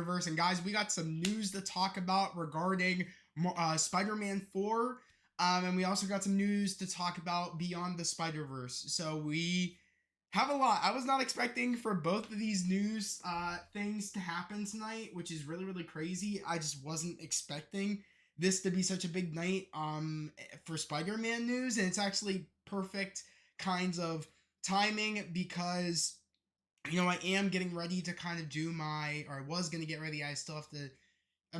Spider-Verse. And guys, we got some news to talk about regarding Spider-Man 4. And we also got some news to talk about Beyond the Spider-Verse. So we have a lot. I was not expecting for both of these news things to happen tonight, which is really, really crazy. I just wasn't expecting this to be such a big night for Spider-Man news. And it's actually perfect kinds of timing because, I am getting ready to kind of do or I was going to get ready. I'm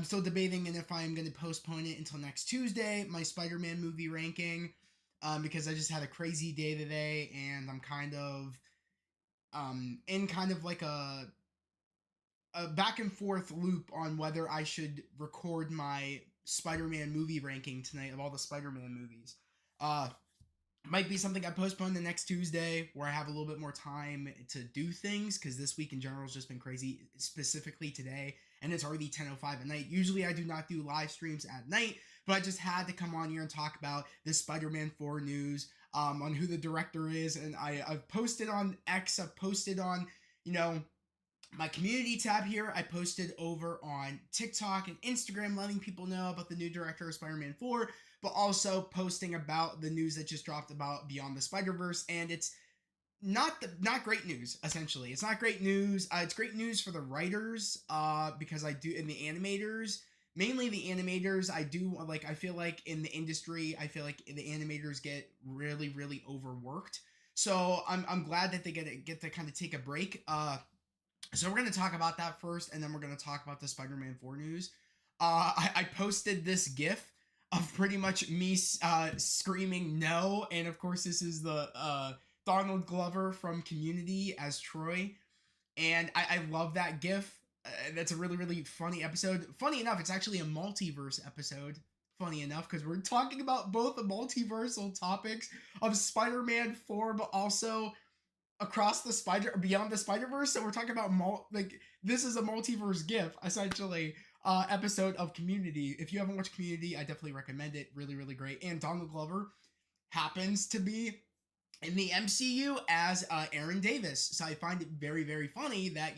still debating and if I'm going to postpone it until next Tuesday, my Spider-Man movie ranking, because I just had a crazy day today and I'm kind of in kind of like a back and forth loop on whether I should record my Spider-Man movie ranking tonight of all the Spider-Man movies. Might be something I postpone the next Tuesday where I have a little bit more time to do things because this week in general has just been crazy, specifically today, and it's already 10:05 at night. Usually I do not do live streams at night, but I just had to come on here and talk about this Spider-Man 4 news, on who the director is, and I've posted on X, I've posted on, my community tab here. I posted over on TikTok and Instagram letting people know about the new director of Spider-Man 4, but also posting about the news that just dropped about Beyond the Spider-Verse, and it's not great news, essentially. It's not great news. It's great news for the writers, because I do, in the animators, mainly the animators, I feel like in the industry, I feel like the animators get really, really overworked. So I'm glad that they get to kind of take a break. So we're going to talk about that first, and then we're going to talk about the Spider-Man 4 news. I posted this GIF of pretty much me screaming no, and of course this is the Donald Glover from Community as Troy, and I love that GIF. That's a really, really funny episode. Funny enough, it's actually a multiverse episode. Funny enough, because we're talking about both the multiversal topics of Spider-Man 4, but also Beyond the Spider-Verse. So we're talking about this is a multiverse GIF, essentially, episode of Community. If you haven't watched Community, I definitely recommend it. Really, really great. And Donald Glover happens to be in the MCU as Aaron Davis. So I find it very, very funny that,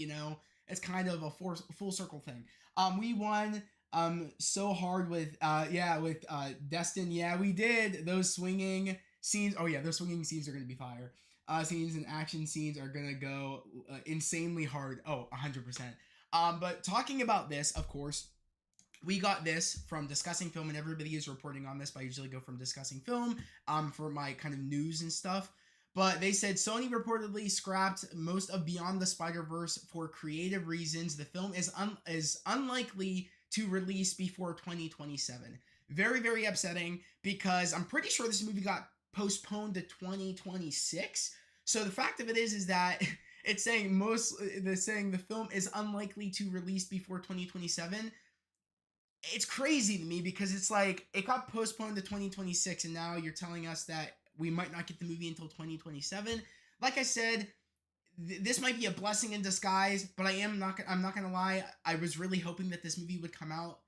it's kind of a full circle thing. We won so hard with Destin. Yeah, we did. Those swinging scenes. Oh yeah, those swinging scenes are going to be fire. Scenes and action scenes are gonna go insanely hard. 100%. But talking about this, of course, we got this from Discussing Film, and everybody is reporting on this, but I usually go from Discussing Film for my kind of news and stuff. But they said Sony reportedly scrapped most of Beyond the Spider-Verse for creative reasons. The film is unlikely to release before 2027. Very, very upsetting because I'm pretty sure this movie got postponed to 2026. So the fact of it is that it's saying the film is unlikely to release before 2027. It's crazy to me because it's like it got postponed to 2026 and now you're telling us that we might not get the movie until 2027. Like I said, this might be a blessing in disguise, but I'm not going to lie, I was really hoping that this movie would come out.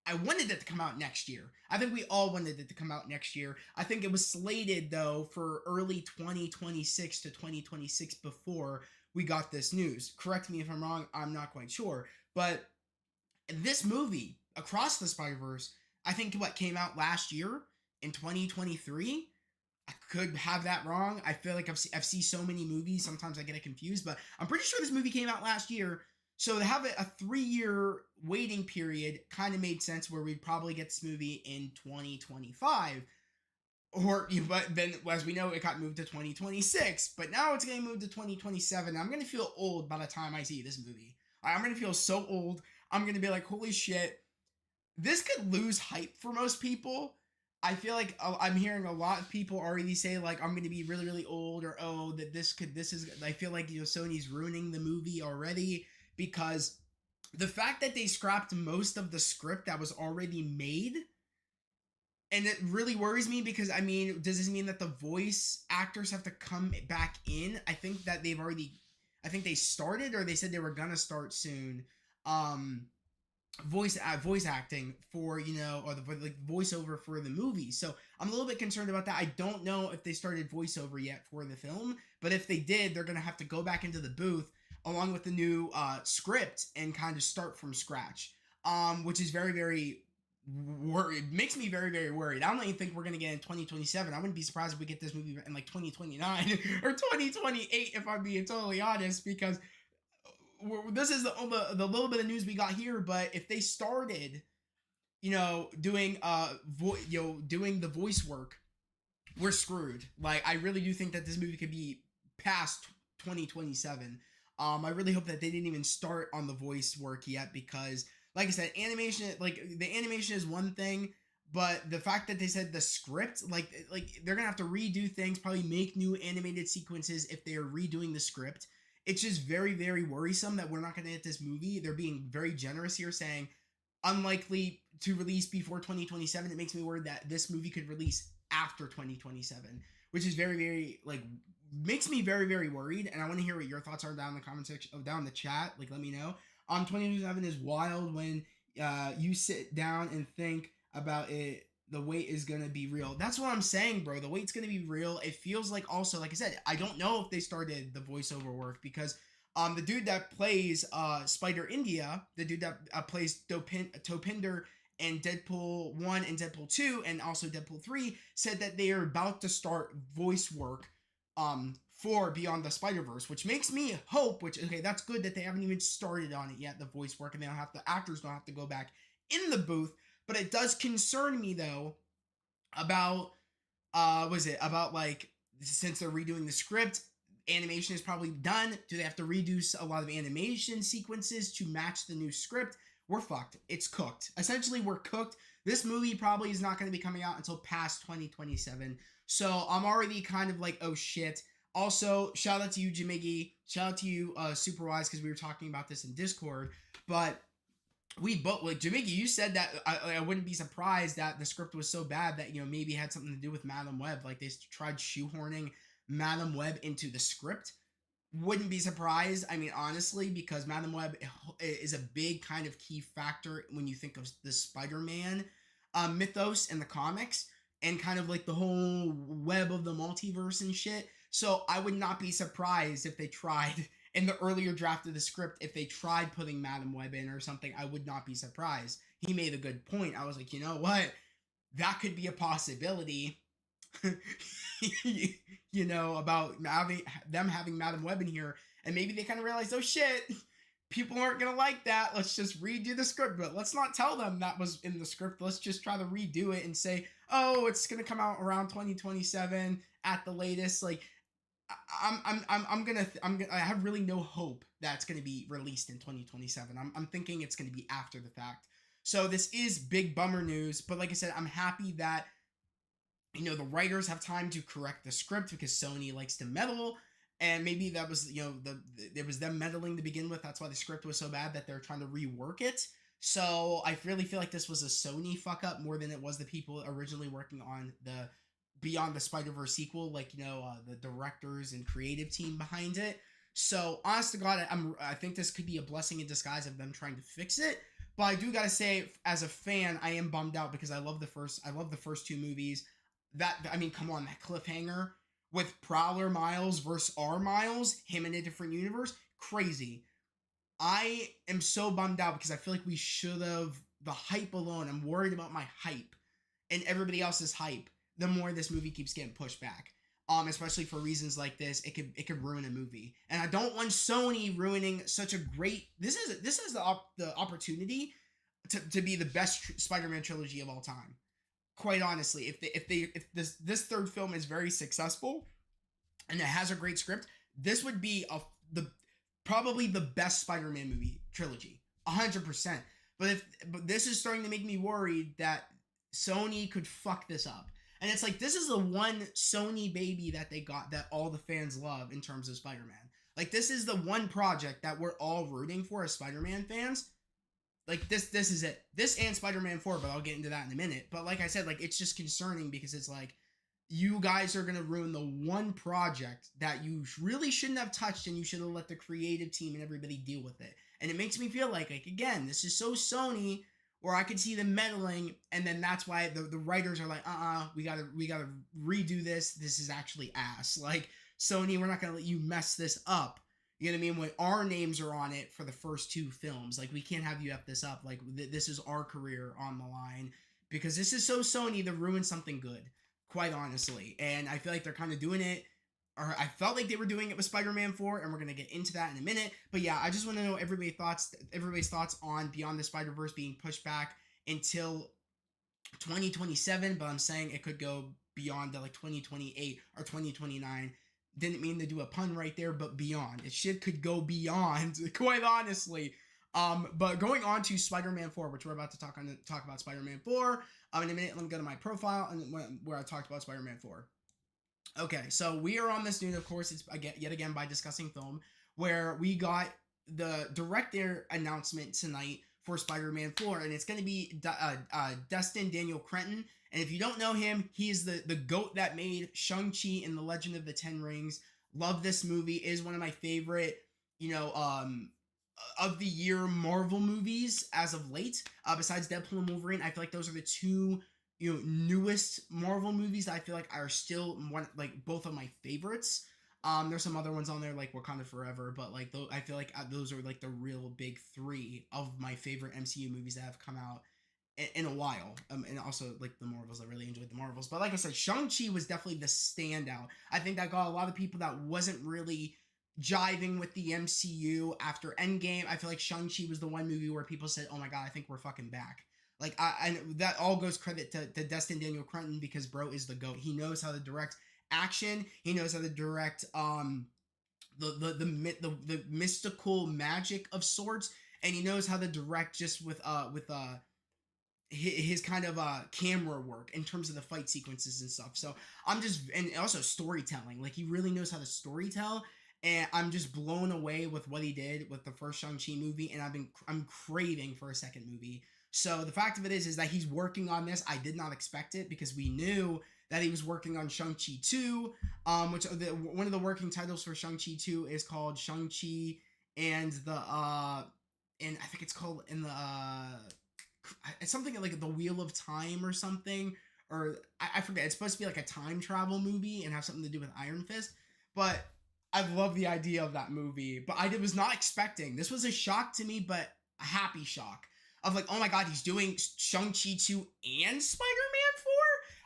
I wanted it to come out next year. I think we all wanted it to come out next year. I think it was slated, though, for early 2026 to 2026 before we got this news. Correct me if I'm wrong. I'm not quite sure. But this movie, Across the Spider-Verse, I think came out last year in 2023. I could have that wrong. I feel like I've seen so many movies. Sometimes I get it confused. But I'm pretty sure this movie came out last year. So to have a 3-year waiting period kind of made sense where we'd probably get this movie in 2025. But then, as we know, it got moved to 2026. But now it's getting moved to 2027. I'm going to feel old by the time I see this movie. I'm going to feel so old. I'm going to be like, holy shit. This could lose hype for most people. I feel like I'm hearing a lot of people already say, like, I'm going to be really, really old. Or, I feel like, Sony's ruining the movie already. Because the fact that they scrapped most of the script that was already made, and it really worries me because, does this mean that the voice actors have to come back in? I think that they started, or they said they were gonna start soon, voice acting for, or the voiceover for the movie. So I'm a little bit concerned about that. I don't know if they started voiceover yet for the film, but if they did, they're gonna have to go back into the booth. along with the new script and kind of start from scratch, which is very, very worried. Makes me very, very worried. I don't even think we're gonna get in 2027. I wouldn't be surprised if we get this movie in like 2029 or 2028, if I'm being totally honest, because this is the little bit of news we got here. But if they started, doing doing the voice work, we're screwed. Like, I really do think that this movie could be past 2027. I really hope that they didn't even start on the voice work yet, because like I said, animation, like the animation is one thing, but the fact that they said the script, like they're gonna have to redo things, probably make new animated sequences if they are redoing the script. It's just very, very worrisome that we're not gonna get this movie. They're being very generous here, saying unlikely to release before 2027. It makes me worried that this movie could release after 2027, which is very, very, like, makes me very, very worried. And I want to hear what your thoughts are down in the comment section, down in the chat. Like, let me know. 2027 is wild when you sit down and think about it. The wait is gonna be real. That's what I'm saying, bro. The wait's gonna be real. It feels like, also, like I said, I don't know if they started the voiceover work, because the dude that plays Spider India, the dude that plays Topinder in Deadpool 1 and Deadpool 2 and also Deadpool 3, said that they are about to start voice work for Beyond the Spider-Verse, which makes me hope, which, okay, that's good that they haven't even started on it yet, the voice work, and actors don't have to go back in the booth. But it does concern me, though, about like, since they're redoing the script, animation is probably done. Do they have to redo a lot of animation sequences to match the new script? We're fucked. It's cooked. Essentially, we're cooked. This movie probably is not going to be coming out until past 2027. So I'm already kind of like, oh shit. Also, shout out to you, Jamiggy. Shout out to you, Superwise, because we were talking about this in Discord. But we both, like, Jamiggy, you said that I wouldn't be surprised that the script was so bad that, maybe it had something to do with Madam Web. Like, they tried shoehorning Madam Web into the script. Wouldn't be surprised, I mean, honestly, because Madam Web is a big kind of key factor when you think of the Spider-Man mythos in the comics, and kind of like the whole web of the multiverse and shit. So I would not be surprised if they tried, in the earlier draft of the script, if they tried putting Madam Web in or something. I would not be surprised. He made a good point. I was like, you know what? That could be a possibility. About them having Madam Web in here, and maybe they kind of realized, oh shit, people aren't gonna like that. Let's just redo the script. But let's not tell them that was in the script. Let's just try to redo it and say, oh, it's gonna come out around 2027 at the latest. Like, I have really no hope that it's gonna be released in 2027. I'm thinking it's gonna be after the fact. So this is big bummer news. But like I said, I'm happy that the writers have time to correct the script, because Sony likes to meddle, and maybe that was, it was them meddling to begin with. That's why the script was so bad that they're trying to rework it. So I really feel like this was a Sony fuck up more than it was the people originally working on the Beyond the Spider-Verse sequel, like, the directors and creative team behind it. So honest to God, I think this could be a blessing in disguise of them trying to fix it. But I do gotta say, as a fan, I am bummed out, because I love the first two movies. Come on, that cliffhanger with Prowler Miles versus R Miles, him in a different universe, crazy. I am so bummed out, because I feel like we should have, the hype alone, I'm worried about my hype and everybody else's hype the more this movie keeps getting pushed back. Especially for reasons like this, it could ruin a movie, and I don't want Sony ruining such a great. This is the opportunity to be the best Spider-Man trilogy of all time. Quite honestly, if this third film is very successful and it has a great script, this would be probably the best Spider-Man movie trilogy, 100%. But this is starting to make me worried that Sony could fuck this up. And it's like, this is the one Sony baby that they got that all the fans love in terms of Spider-Man. Like, this is the one project that we're all rooting for as Spider-Man fans. Like, this is it. This and Spider-Man 4, but I'll get into that in a minute. But like I said, like, it's just concerning, because it's like, you guys are going to ruin the one project that you really shouldn't have touched, and you should have let the creative team and everybody deal with it. And it makes me feel like again, this is so Sony, where I could see them meddling, and then that's why the writers are like, we gotta redo this. This is actually ass. Like, Sony, we're not gonna let you mess this up. You know what I mean? When our names are on it for the first two films, like we can't have you f this up. Like this is our career on the line because this is so Sony to ruin something good, quite honestly. And I feel like they're kind of doing it, or I felt like they were doing it with Spider-Man 4, and we're gonna get into that in a minute. But yeah, I just want to know everybody's thoughts on Beyond the Spider-Verse being pushed back until 2027, but I'm saying it could go beyond the like 2028 or 2029. Didn't mean to do a pun right there, but beyond. It shit could go beyond, quite honestly. But going on to Spider-Man 4, which we're about to talk about Spider-Man 4. In a minute, let me go to my profile and where I talked about Spider-Man 4. Okay, so we are on this news, of course, it's yet again by discussing film, where we got the director announcement tonight for Spider-Man 4, and it's going to be Destin Daniel Cretton. And if you don't know him, he's the GOAT that made Shang-Chi and the Legend of the Ten Rings. Love this movie. Is one of my favorite, of the year Marvel movies as of late. Besides Deadpool and Wolverine, I feel like those are the two newest Marvel movies that I feel like are still both of my favorites. There's some other ones on there like Wakanda Forever, but like I feel like those are like the real big three of my favorite MCU movies that have come out in a while. And also like the Marvels, I really enjoyed the Marvels. But like I said, Shang-Chi was definitely the standout. I think that got a lot of people that wasn't really jiving with the MCU after Endgame. I feel like Shang-Chi was the one movie where people said, "Oh my god, I think we're fucking back." Like and that all goes credit to Destin Daniel Cretton because bro is the GOAT. He knows how to direct action. He knows how to direct the mystical magic of sorts, and he knows how to direct just with his kind of camera work in terms of the fight sequences and stuff. So and also storytelling. Like he really knows how to storytell. And I'm just blown away with what he did with the first Shang-Chi movie, and I'm craving for a second movie. So the fact of it is that he's working on this. I did not expect it because we knew that he was working on Shang-Chi 2, which one of the working titles for Shang-Chi 2 is called Shang-Chi and and I think it's called it's something like the Wheel of Time or something, or I forget. It's supposed to be like a time travel movie and have something to do with Iron Fist, but I love the idea of that movie, but I was not expecting. This was a shock to me, but a happy shock of like, oh my god, he's doing Shang-Chi 2 and Spider-Man 4?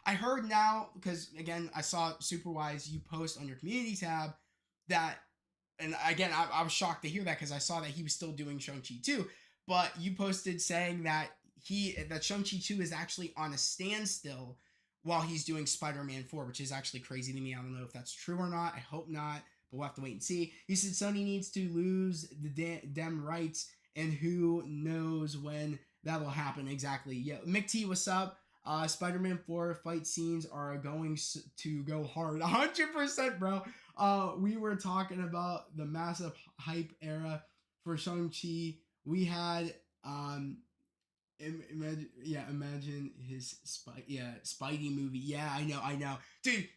I heard now, because again, I saw Superwise, you post on your community tab that, and again, I was shocked to hear that because I saw that he was still doing Shang-Chi 2, but you posted saying that Shang-Chi 2 is actually on a standstill while he's doing Spider-Man 4, which is actually crazy to me. I don't know if that's true or not. I hope not, but we'll have to wait and see. He said Sony needs to lose the damn rights, and who knows when that will happen exactly. Yeah, Mick T, what's up? Spider-Man 4 fight scenes are going to go hard. 100%, bro. We were talking about the massive hype era for Shang-Chi. We had imagine his Spidey movie. Yeah, I know, dude.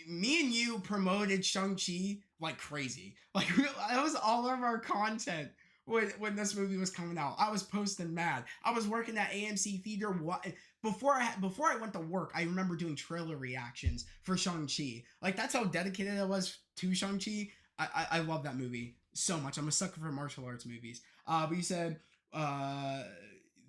Me and you promoted Shang-Chi like crazy. Like that was all of our content when this movie was coming out. I was posting mad. I was working at AMC Theater. Before I went to work, I remember doing trailer reactions for Shang-Chi. Like that's how dedicated I was to Shang-Chi. I love that movie so much. I'm a sucker for martial arts movies. But you said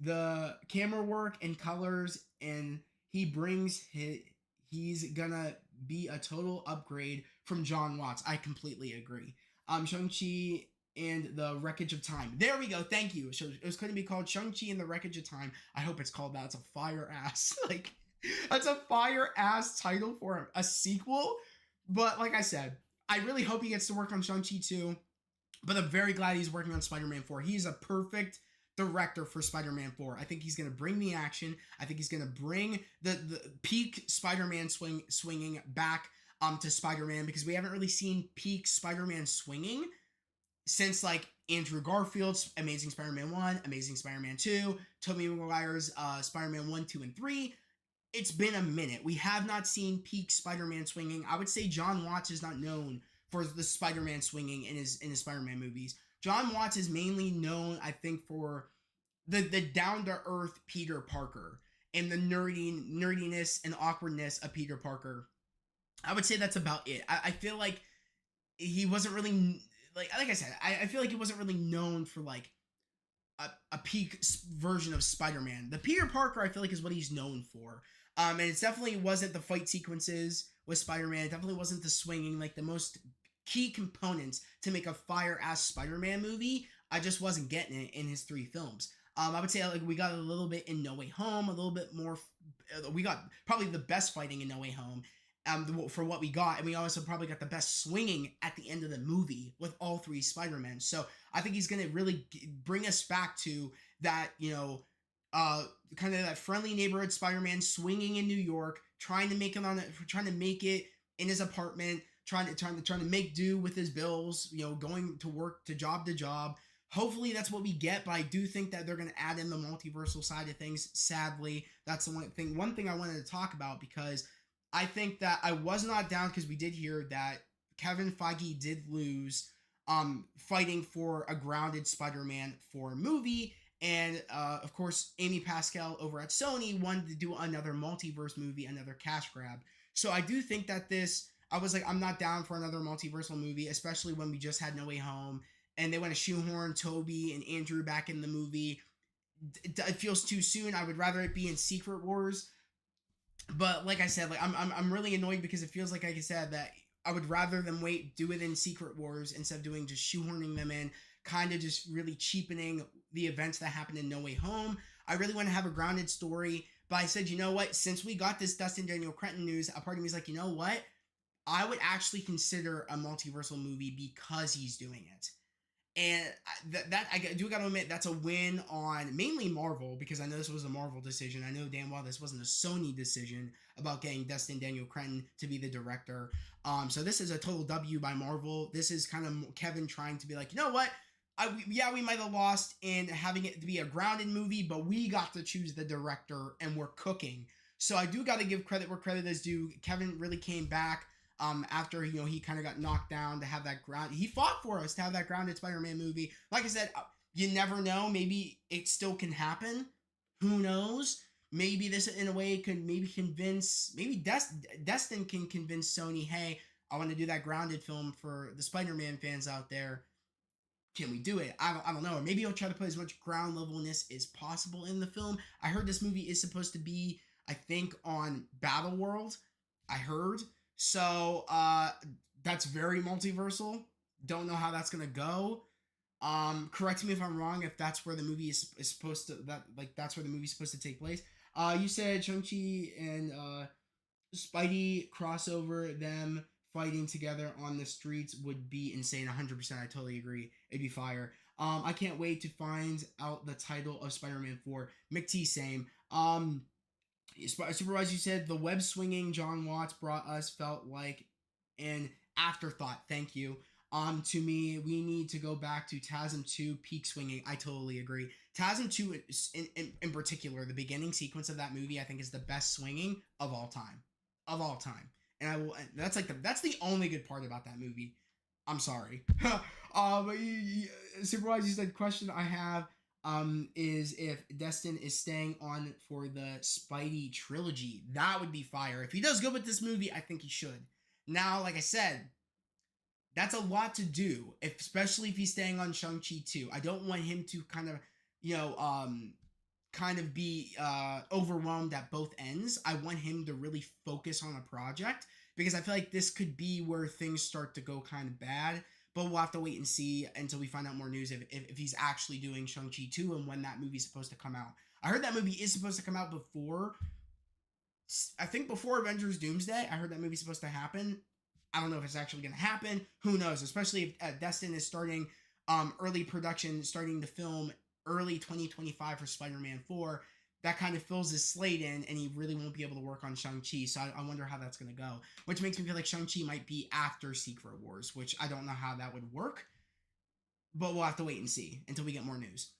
the camera work and colors, and he's gonna be a total upgrade from John Watts. I completely agree. Shang-Chi and the Wreckage of Time. There we go. Thank you. So it was going to be called Shang-Chi and the Wreckage of Time. I hope it's called that. It's a fire ass that's a fire ass title for a sequel. But like I said, I really hope he gets to work on Shang-Chi 2. But I'm very glad he's working on Spider-Man 4. He's a perfect director for Spider-Man 4. I think he's going to bring the action. I think he's going to bring the peak Spider-Man swinging back to Spider-Man, because we haven't really seen peak Spider-Man swinging since like Andrew Garfield's Amazing Spider-Man 1, Amazing Spider-Man 2, Tobey Maguire's Spider-Man 1, 2, and 3. It's been a minute. We have not seen peak Spider-Man swinging. I would say John Watts is not known for the Spider-Man swinging in his Spider-Man movies. John Watts is mainly known, I think, for the down-to-earth Peter Parker and the nerdiness and awkwardness of Peter Parker. I would say that's about it. I feel like he wasn't really like I said, I feel like it wasn't really known for like a peak version of Spider-Man. The Peter Parker, I feel like, is what he's known for. And it definitely wasn't the fight sequences with Spider-Man. It definitely wasn't the swinging, like the most key components to make a fire-ass Spider-Man movie. I just wasn't getting it in his three films. I would say like we got a little bit in No Way Home, a little bit more. We got probably the best fighting in No Way Home, for what we got, and we also probably got the best swinging at the end of the movie with all three Spider-Men. So I think he's gonna really bring us back to that, uh, kind of that friendly neighborhood Spider-Man swinging in New York, trying to make it in his apartment, trying to make do with his bills, going to work to job. Hopefully that's what we get, but I do think that they're going to add in the multiversal side of things. Sadly, that's the one thing I wanted to talk about, because I think that I was not down, because we did hear that Kevin Feige did lose fighting for a grounded Spider-Man 4 movie. And of course, Amy Pascal over at Sony wanted to do another multiverse movie, another cash grab. So I do think that I was like, I'm not down for another multiversal movie, especially when we just had No Way Home and they want to shoehorn Toby and Andrew back in the movie. It feels too soon. I would rather it be in Secret Wars. But like I said, like I'm really annoyed, because it feels like I said, that I would rather them do it in Secret Wars instead of doing just shoehorning them in, kind of just really cheapening the events that happened in No Way Home. I really want to have a grounded story, but I said, you know what? Since we got this Dustin Daniel Cretton news, a part of me is like, you know what? I would actually consider a multiversal movie because he's doing it. And that I do got to admit, that's a win on mainly Marvel, because I know this was a Marvel decision. I know damn well this wasn't a Sony decision about getting Dustin Daniel Cretton to be the director. So this is a total W by Marvel. This is kind of Kevin trying to be like, you know what? We might have lost in having it to be a grounded movie, but we got to choose the director and we're cooking. So I do got to give credit where credit is due. Kevin really came back after he kind of got knocked down to have that ground. He fought for us to have that grounded Spider-Man movie. Like I said, you never know. Maybe it still can happen. Who knows? Maybe this in a way could maybe convince. Maybe Destin can convince Sony, hey, I want to do that grounded film for the Spider-Man fans out there. Can we do it? I don't know. Or maybe he'll try to put as much ground levelness as possible in the film. I heard this movie is supposed to be, I think, on Battle World. I heard. So that's very multiversal. Don't know how that's gonna go. Correct me if I'm wrong. If that's where the movie is supposed to that's where the movie's supposed to take place. You said Shang-Chi and Spidey crossover, them fighting together on the streets would be insane. 100%. I totally agree. It'd be fire. I can't wait to find out the title of Spider-Man 4. McT, same. Supervisor, you said the web swinging John Watts brought us felt like an afterthought. Thank you. To me, we need to go back to TASM 2 peak swinging. I totally agree. TASM 2 in particular, the beginning sequence of that movie, I think is the best swinging of all time. Of all time. And that's the only good part about that movie. I'm sorry. Supervisor, you said question I have is if Destin is staying on for the Spidey trilogy. That would be fire. If he does good with this movie, I think he should. Now, like I said, that's a lot to do, especially if he's staying on Shang-Chi 2. I don't want him to kind of be overwhelmed at both ends. I want him to really focus on a project, because I feel like this could be where things start to go kind of bad. But we'll have to wait and see until we find out more news if he's actually doing Shang-Chi 2 and when that movie's supposed to come out. I heard that movie is supposed to come out before Avengers Doomsday. I heard that movie's supposed to happen. I don't know if it's actually going to happen. Who knows? Especially if Destin is starting early production, starting to film early 2025 for Spider-Man 4. That kind of fills his slate in, and he really won't be able to work on Shang-Chi. So I wonder how that's going to go. Which makes me feel like Shang-Chi might be after Secret Wars, which I don't know how that would work. But we'll have to wait and see until we get more news.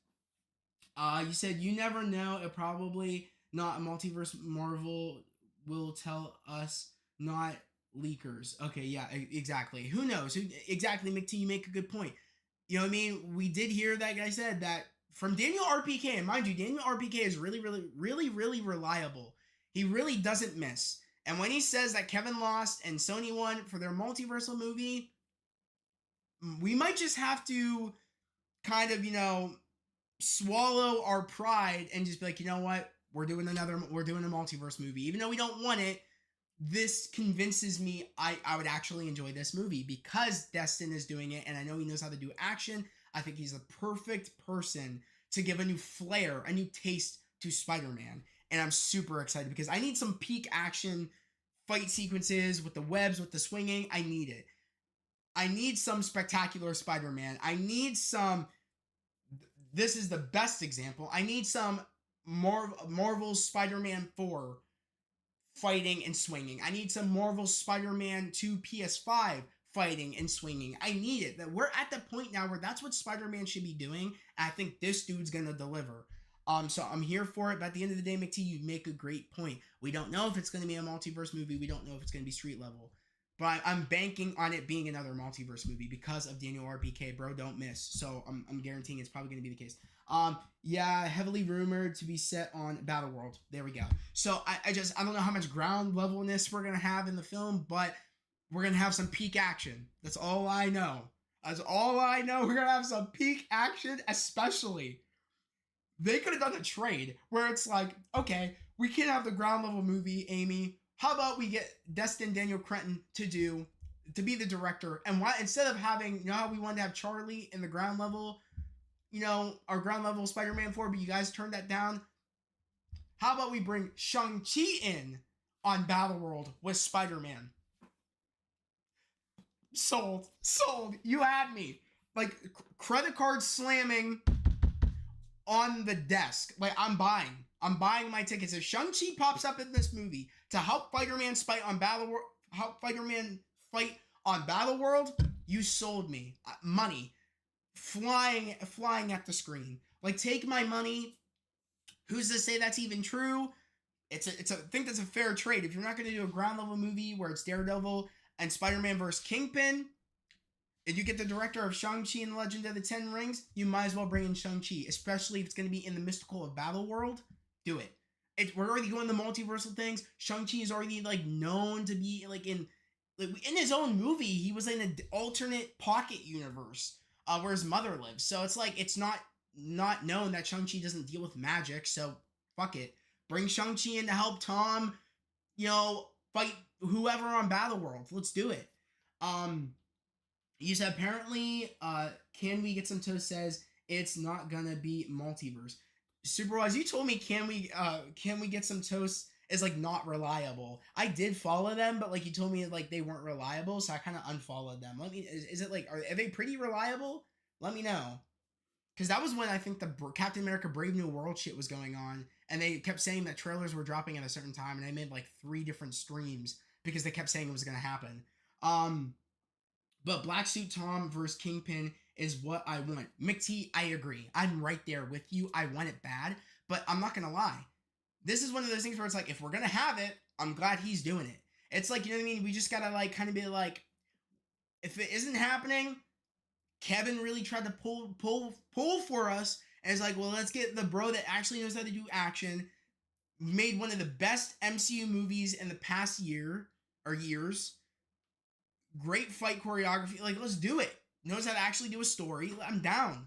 You said you never know. It probably not a multiverse. Marvel will tell us, not leakers. Okay, yeah, exactly. Who knows? Exactly, McT, you make a good point. You know what I mean? We did hear that guy said that from Daniel RPK, and mind you, Daniel RPK is really, really, really, really reliable. He really doesn't miss. And when he says that Kevin lost and Sony won for their multiversal movie, we might just have to kind of, swallow our pride and just be like, you know what? We're doing a multiverse movie. Even though we don't want it, this convinces me I would actually enjoy this movie because Destin is doing it and I know he knows how to do action. I think he's the perfect person to give a new flair, a new taste to Spider-Man. And I'm super excited because I need some peak action fight sequences with the webs, with the swinging. I need it. I need some spectacular Spider-Man. I need some. This is the best example. I need some Marvel's Spider-Man 4 fighting and swinging. I need some Marvel Spider-Man 2 PS5 fighting and swinging. I need it. That we're at the point now where that's what Spider-Man should be doing. And I think this dude's gonna deliver. So I'm here for it. But at the end of the day, McT, you make a great point. We don't know if it's gonna be a multiverse movie. We don't know if it's gonna be street level. But I'm banking on it being another multiverse movie because of Daniel RPK, bro. Don't miss. So I'm guaranteeing it's probably going to be the case. Yeah, heavily rumored to be set on Battleworld. There we go. So I don't know how much ground levelness we're gonna have in the film, but we're gonna have some peak action. That's all I know. That's all I know. We're gonna have some peak action, especially. They could have done a trade where it's like, okay, we can't have the ground level movie, Amy. How about we get Destin Daniel Cretton to be the director? And why instead of having, you know how we wanted to have Charlie in the ground level, our ground level Spider-Man 4, but you guys turned that down? How about we bring Shang-Chi in on Battleworld with Spider-Man? Sold. You had me. Like, credit card slamming on the desk. Like, I'm buying my tickets. If Shang-Chi pops up in this movie to help Spider-Man fight on Battleworld, you sold me. Money flying at the screen. Like, take my money. Who's to say that's even true? I think that's a fair trade. If you're not going to do a ground level movie where it's Daredevil and Spider-Man versus Kingpin, and you get the director of Shang-Chi and the Legend of the Ten Rings, you might as well bring in Shang-Chi, especially if it's going to be in the mystical of Battleworld. Do it. We're already going the multiversal things. Shang-Chi is already known to be in his own movie. He was in an alternate pocket universe where his mother lives. So it's not known that Shang-Chi doesn't deal with magic. So fuck it. Bring Shang-Chi in to help Tom, fight whoever on Battleworld. Let's do it. You said apparently, Can We Get Some Toast says it's not gonna be multiverse. Superwise, you told me Can We Get Some Toast is not reliable. I did follow them, but you told me they weren't reliable, so I kind of unfollowed them. Is it are they pretty reliable? Let me know. Because that was when I think the Captain America Brave New World shit was going on, and they kept saying that trailers were dropping at a certain time, and I made 3 different streams because they kept saying it was gonna happen. But Black Suit Tom versus Kingpin is what I want. McT, I agree. I'm right there with you. I want it bad, but I'm not gonna lie. This is one of those things where it's if we're gonna have it, I'm glad he's doing it. It's you know what I mean? We just gotta kind of be if it isn't happening, Kevin really tried to pull for us, and it's well, let's get the bro that actually knows how to do action. Made one of the best MCU movies in the past year or years. Great fight choreography. Let's do it. Knows how to actually do a story. I'm down.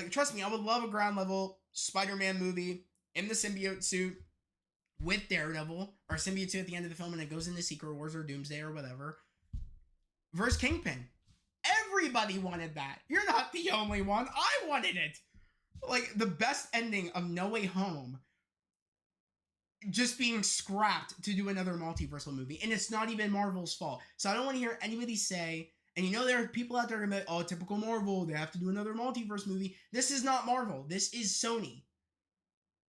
Trust me, I would love a ground level Spider-Man movie in the symbiote suit with Daredevil, or symbiote suit at the end of the film, and it goes into Secret Wars or Doomsday or whatever. Versus Kingpin. Everybody wanted that. You're not the only one. I wanted it. The best ending of No Way Home just being scrapped to do another multiversal movie, and it's not even Marvel's fault. So I don't want to hear anybody say, and there are people out there going to be typical Marvel, they have to do another multiverse movie. This is not Marvel. This is Sony.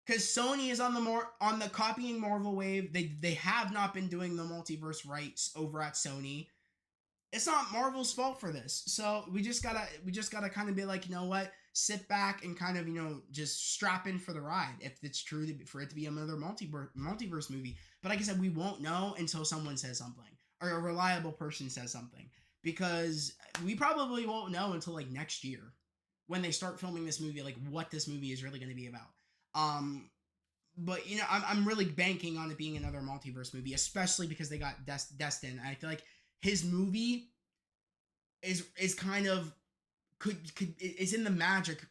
Because Sony is on the copying Marvel wave. They have not been doing the multiverse rights over at Sony. It's not Marvel's fault for this. So we just gotta kind of be you know what? Sit back and kind of, just strap in for the ride if it's true for it to be another multiverse movie. But like I said, we won't know until someone says something or a reliable person says something, because we probably won't know until next year when they start filming this movie, what this movie is really going to be about. But I'm really banking on it being another multiverse movie, especially because they got Destin. I feel his movie is kind of could is in the magic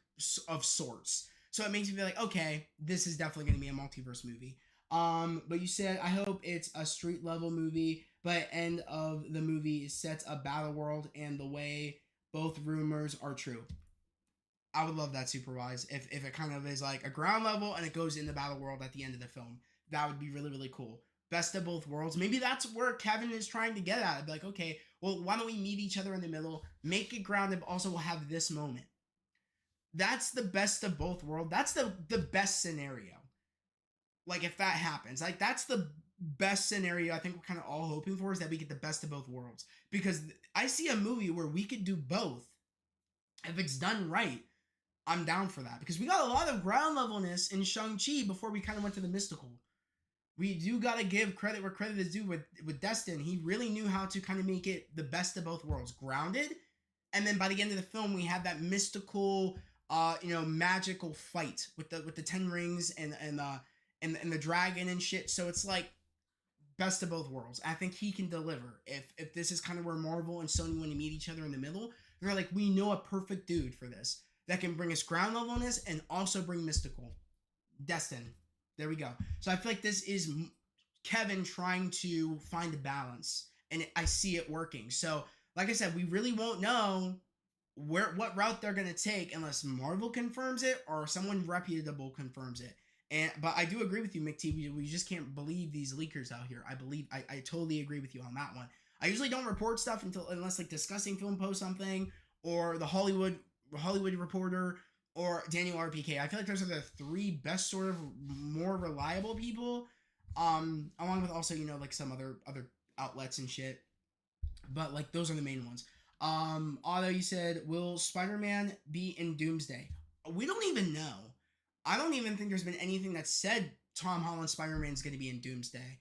of sorts. So it makes me feel like, okay, this is definitely going to be a multiverse movie. But you said I hope it's a street level movie, but end of the movie sets a battle world and the way both rumors are true. I would love that supervise if it kind of is like a ground level and it goes in the battle world at the end of the film. That would be really, really cool. Best of both worlds. Maybe that's where Kevin is trying to get at. I'd be like, okay, well, why don't we meet each other in the middle, make it grounded, but also we'll have this moment. That's the best of both worlds. That's the best scenario. Like if that happens, like that's the best scenario I think we're kind of all hoping for, is that we get the best of both worlds. Because I see a movie where we could do both. If it's done right, I'm down for that, because we got a lot of ground levelness in Shang-Chi before we kind of went to the mystical. We do got to give credit where credit is due with Destin. He really knew how to kind of make it the best of both worlds, grounded, and then by the end of the film, we had that mystical, magical fight with the 10 rings and the dragon and shit. So it's like best of both worlds. I think he can deliver. If this is kind of where Marvel and Sony want to meet each other in the middle, they're like, we know a perfect dude for this that can bring us ground levelness and also bring mystical. Destin. There we go. So I feel like this is Kevin trying to find a balance, and I see it working. So, like I said, we really won't know what route they're gonna take unless Marvel confirms it or someone reputable confirms it. But I do agree with you, McT. We just can't believe these leakers out here. I totally agree with you on that one. I usually don't report stuff unless like Discussing Film posts something, or the Hollywood Reporter, or Daniel RPK. I feel like those are the three best sort of more reliable people, along with also like some other outlets and shit. But like those are the main ones. Although you said, will Spider-Man be in Doomsday? We don't even know. I don't even think there's been anything that said Tom Holland Spider-Man is going to be in Doomsday.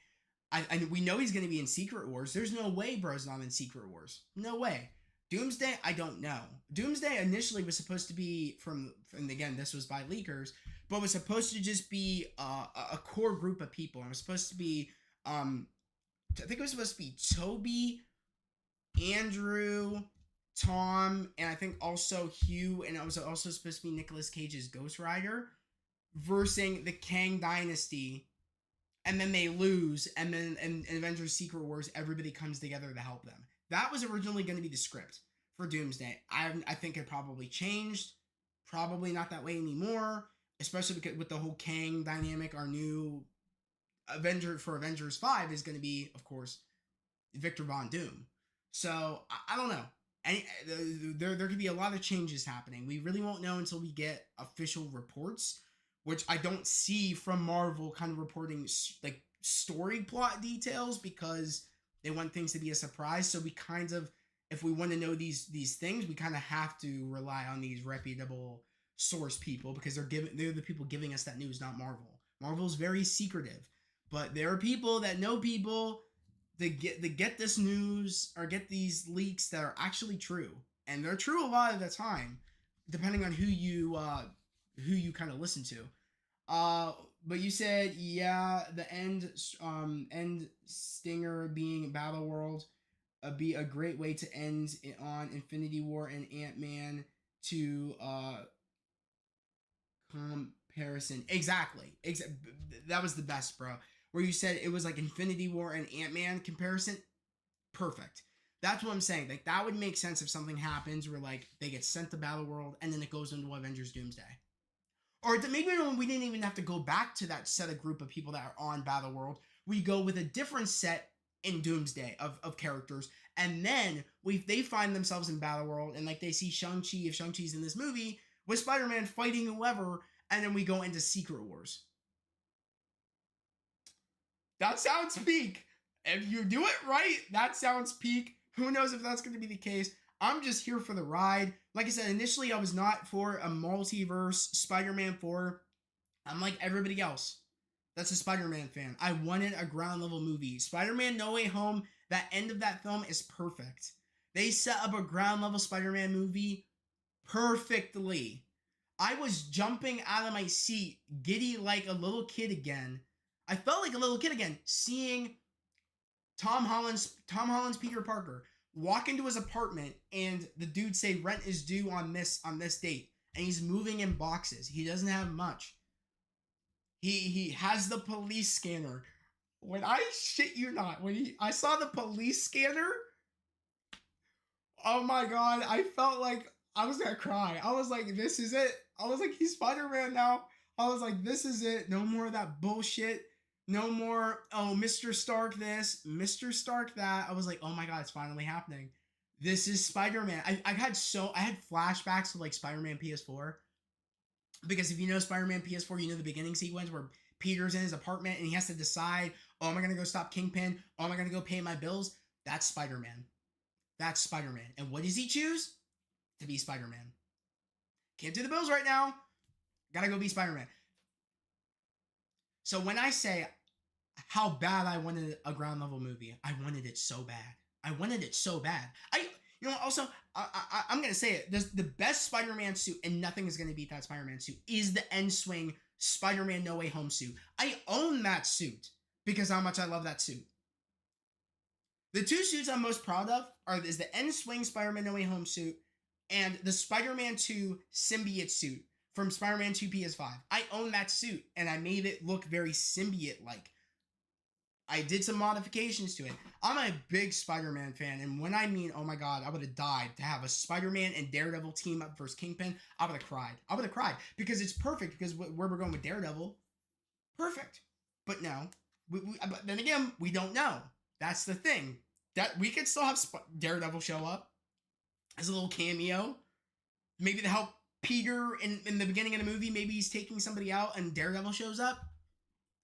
We know he's going to be in Secret Wars. There's no way bro's not in Secret Wars. No way. Doomsday, I don't know. Doomsday initially was supposed to be and again, this was by leakers, but was supposed to just be a core group of people. It was supposed to be, I think it was supposed to be Toby, Andrew, Tom, and I think also Hugh, and it was also supposed to be Nicolas Cage's Ghost Rider versus the Kang Dynasty, and then they lose, and then in Avengers Secret Wars, everybody comes together to help them. That was originally going to be the script for Doomsday. I think it probably changed. Probably not that way anymore, especially because with the whole Kang dynamic. Our new Avenger for Avengers 5 is going to be, of course, Victor Von Doom. So, I don't know. There could be a lot of changes happening. We really won't know until we get official reports, which I don't see from Marvel kind of reporting like story plot details, because they want things to be a surprise. So we kind of, if we want to know these things, we kind of have to rely on these reputable source people, because they're the people giving us that news, not Marvel. Marvel's very secretive, but there are people that know people that get this news or get these leaks that are actually true, and they're true a lot of the time, depending on who you kind of listen to. But you said, yeah, the end stinger being Battle World be a great way to end it on Infinity War and Ant-Man to comparison. Exactly. That was the best, bro. Where you said it was like Infinity War and Ant-Man comparison. Perfect. That's what I'm saying. Like that would make sense if something happens where like they get sent to Battle World and then it goes into Avengers Doomsday. Or maybe we didn't even have to go back to that set of group of people that are on Battle World. We go with a different set in Doomsday of characters, and then they find themselves in Battle World, and like they see Shang-Chi, if Shang-Chi's in this movie, with Spider-Man fighting whoever, and then we go into Secret Wars. That sounds peak. If you do it right, that sounds peak. Who knows if that's going to be the case? I'm just here for the ride. Like I said, initially I was not for a multiverse Spider-Man 4. I'm like everybody else that's a Spider-Man fan. I wanted a ground level movie. Spider-Man No Way Home, that end of that film is perfect. They set up a ground level Spider-Man movie perfectly. I was jumping out of my seat, giddy like a little kid again. I felt like a little kid again, seeing Tom Holland's Peter Parker, walk into his apartment and the dude say rent is due on this date, and he's moving in boxes. He doesn't have much. He has the police scanner. When I shit you not, I saw the police scanner, oh my god, I felt like I was gonna cry. I was like, this is it. I was like, he's Spider-Man now. I was like, this is it. No more of that bullshit. No more, oh, Mr. Stark this, Mr. Stark that. I was like, oh my god, it's finally happening. This is Spider-Man. I had flashbacks to like Spider-Man PS4. Because if you know Spider-Man PS4, you know the beginning sequence where Peter's in his apartment and he has to decide, oh, am I gonna go stop Kingpin? Oh, am I gonna go pay my bills? That's Spider-Man. That's Spider-Man. And what does he choose? To be Spider-Man. Can't do the bills right now. Gotta go be Spider-Man. So when I say how bad I wanted a ground level movie, I wanted it so bad. I wanted it so bad. Also, I'm going to say it. The best Spider-Man suit, and nothing is going to beat that Spider-Man suit, is the end swing Spider-Man No Way Home suit. I own that suit because how much I love that suit. The two suits I'm most proud of is the end swing Spider-Man No Way Home suit and the Spider-Man 2 symbiote suit from Spider-Man 2 PS5. I own that suit, and I made it look very symbiote-like. I did some modifications to it. I'm a big Spider-Man fan, and when I mean, oh my god, I would have died to have a Spider-Man and Daredevil team up versus Kingpin, I would have cried. I would have cried because it's perfect because where we're going with Daredevil, perfect. But no, but then again, we don't know. That's the thing. That we could still have Daredevil show up as a little cameo, maybe to help Peter in the beginning of the movie. Maybe he's taking somebody out, and Daredevil shows up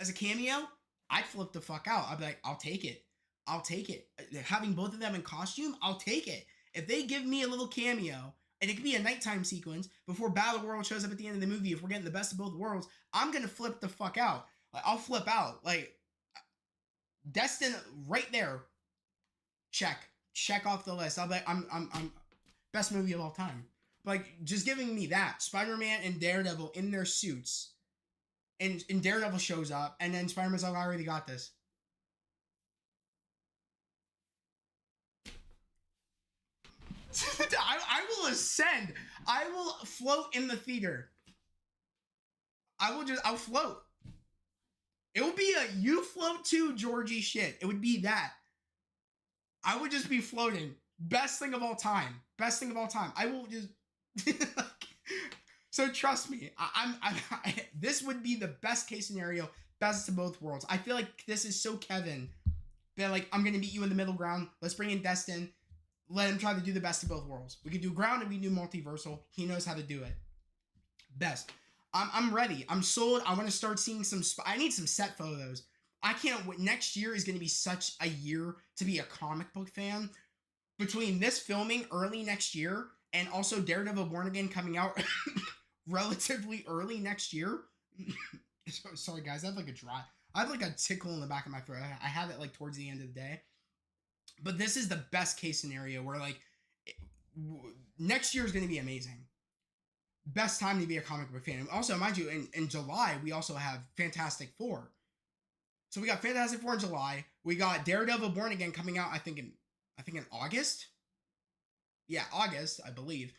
as a cameo. I'd flip the fuck out. I'd be like, I'll take it. I'll take it. Having both of them in costume, I'll take it. If they give me a little cameo, and it could be a nighttime sequence before Battle World shows up at the end of the movie, if we're getting the best of both worlds, I'm gonna flip the fuck out. Like, I'll flip out. Like, Destin right there. Check off the list. I'll be like, I'm best movie of all time. Like, just giving me that Spider-Man and Daredevil in their suits. And Daredevil shows up, and then Spider-Man's like, I already got this. I will ascend. I will float in the theater. I'll float. It will be a you float too, Georgie shit. It would be that. I would just be floating. Best thing of all time. Best thing of all time. I will just... So trust me, this would be the best case scenario, best of both worlds. I feel like this is so Kevin. That like, I'm gonna meet you in the middle ground. Let's bring in Destin. Let him try to do the best of both worlds. We can do ground and we can do multiversal. He knows how to do it. Best. I'm ready. I'm sold. I want to start seeing some. I need some set photos. I can't wait. Next year is gonna be such a year to be a comic book fan. Between this filming early next year and also Daredevil Born Again coming out relatively early next year. Sorry guys, I have like a tickle in the back of my throat. I have it like towards the end of the day. But this is the best case scenario where like next year is going to be amazing. Best time to be a comic book fan. Also, mind you, in July we also have Fantastic Four. So we got Fantastic Four in July. We got Daredevil Born Again coming out. I think in August. Yeah, August, I believe.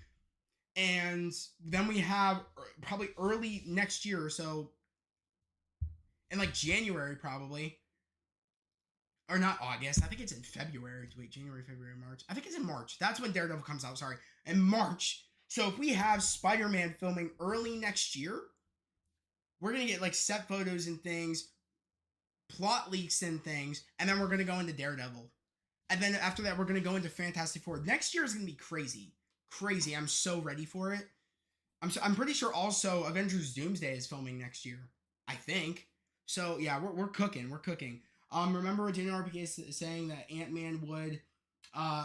And then we have probably early next year or so, in like January probably, or not August. I think it's in February. Wait, January, February, March. I think it's in March. That's when Daredevil comes out. Sorry, in March. So if we have Spider-Man filming early next year, we're gonna get like set photos and things, plot leaks and things, and then we're gonna go into Daredevil, and then after that we're gonna go into Fantastic Four. Next year is gonna be crazy. Crazy. I'm so ready for it. I'm pretty sure also Avengers Doomsday is filming next year. I think. So yeah, we're cooking. We're cooking. Remember Daniel RPK is saying that Ant-Man would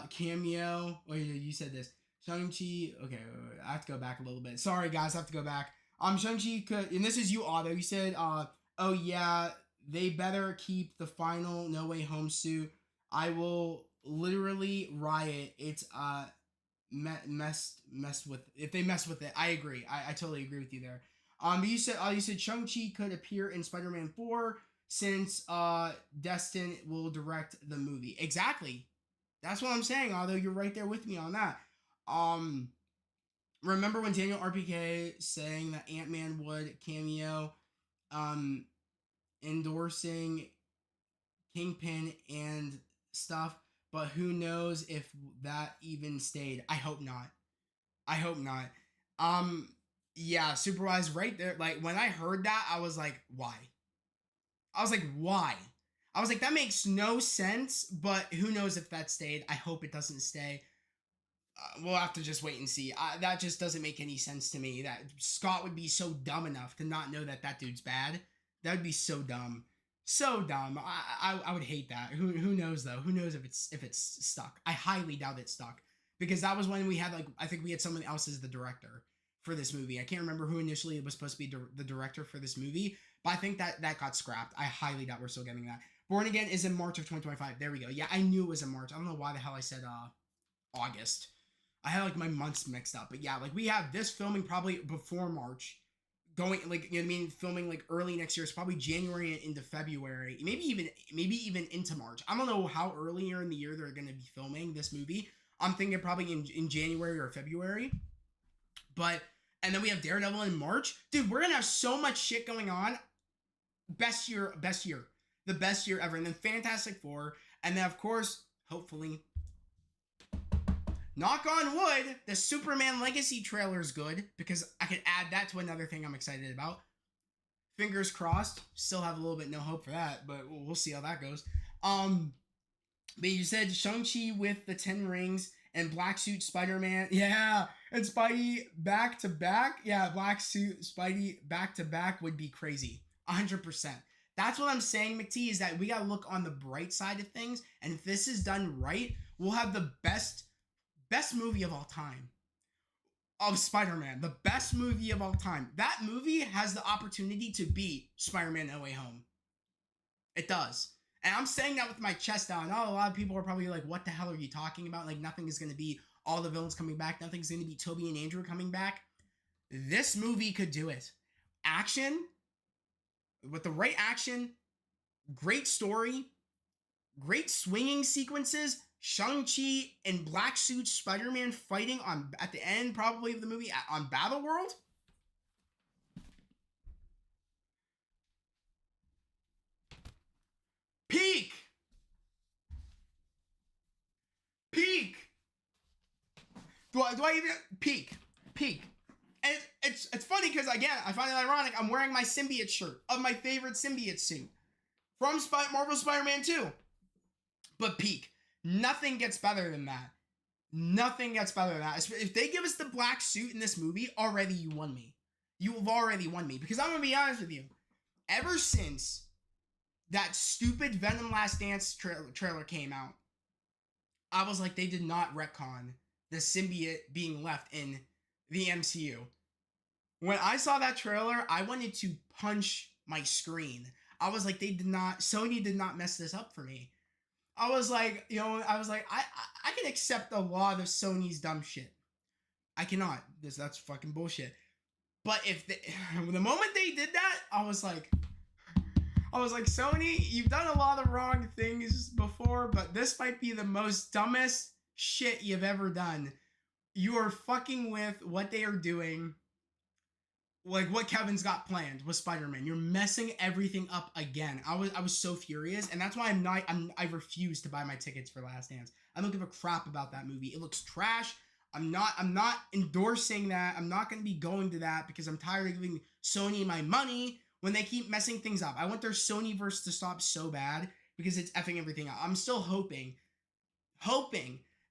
cameo. Oh, you said this. Shang-Chi. Okay, wait, I have to go back a little bit. Sorry guys, I have to go back. Shang-Chi could, and this is you, Otto. You said oh yeah, they better keep the final No Way Home suit. I will literally riot. It's messed with, if they mess with it. I agree. I totally agree with you there. You said Shang-Chi could appear in Spider-Man 4 since Destin will direct the movie. Exactly. That's what I'm saying. Although you're right there with me on that. Um, remember when Daniel RPK saying that Ant-Man would cameo, um, endorsing Kingpin and stuff, but who knows if that even stayed. I hope not. I hope not. Um, yeah, Superwise right there. Like when I heard that, I was like, why? I was like, why? I was like, that makes no sense, but who knows if that stayed. I hope it doesn't stay. We'll have to just wait and see. That just doesn't make any sense to me. That Scott would be so dumb enough to not know that that dude's bad. That would be so dumb, so dumb. I would hate that. Who knows though? Who knows if it's stuck? I highly doubt it's stuck because that was when we had like I think we had someone else as the director for this movie. I can't remember who initially was supposed to be the director for this movie, but I think that got scrapped. I highly doubt we're still getting that. Born Again is in March of 2025. There we go. Yeah, I knew it was in March. I don't know why the hell I said August. I had like my months mixed up, but yeah, like we have this filming probably before March, going like you know what I mean, filming like early next year. It's probably January into February, maybe even into March. I don't know how earlier in the year they're gonna be filming this movie. I'm thinking probably in January or February, but and then we have Daredevil in March, dude. We're gonna have so much shit going on. Best year, the best year ever, and then Fantastic Four, and then of course, hopefully knock on wood, the Superman Legacy trailer is good because I could add that to another thing I'm excited about. Fingers crossed. Still have a little bit no hope for that, but we'll see how that goes. But you said Shang-Chi with the 10 rings and black suit Spider-Man. Yeah, and Spidey back to back. Yeah, black suit Spidey back to back would be crazy. 100%. That's what I'm saying, McT, is that we got to look on the bright side of things. And if this is done right, we'll have the best movie of all time of Spider-Man. The best movie of all time. That movie has the opportunity to beat Spider-Man No Way Home. It does. And I'm saying that with my chest out. I know a lot of people are probably like, what the hell are you talking about? Like, nothing is going to be all the villains coming back. Nothing's going to be Tobey and Andrew coming back. This movie could do it. Action, with the right action, great story, great swinging sequences, Shang-Chi in black suit Spider-Man fighting on at the end probably of the movie on Battle World. Peak. Do I even peak? And it's funny because again I find it ironic. I'm wearing my symbiote shirt of my favorite symbiote suit from Marvel Spider-Man 2. But peak. Nothing gets better than that. Nothing gets better than that. If they give us the black suit in this movie, already you won me. You have already won me. Because I'm going to be honest with you. Ever since that stupid Venom Last Dance trailer came out, I was like, they did not retcon the symbiote being left in the MCU. When I saw that trailer, I wanted to punch my screen. I was like, Sony did not mess this up for me. I was like, I can accept a lot of Sony's dumb shit. I cannot. That's fucking bullshit. But if the moment they did that, I was like, Sony, you've done a lot of wrong things before, but this might be the most dumbest shit you've ever done. You are fucking with what they are doing. Like what Kevin's got planned with Spider-Man. You're messing everything up again. I was so furious, and that's why I refuse to buy my tickets for Last Dance. I don't give a crap about that movie. It looks trash. I'm not endorsing that. I'm not going to be going to that because I'm tired of giving Sony my money when they keep messing things up. I want their Sonyverse to stop so bad because it's effing everything up. I'm still hoping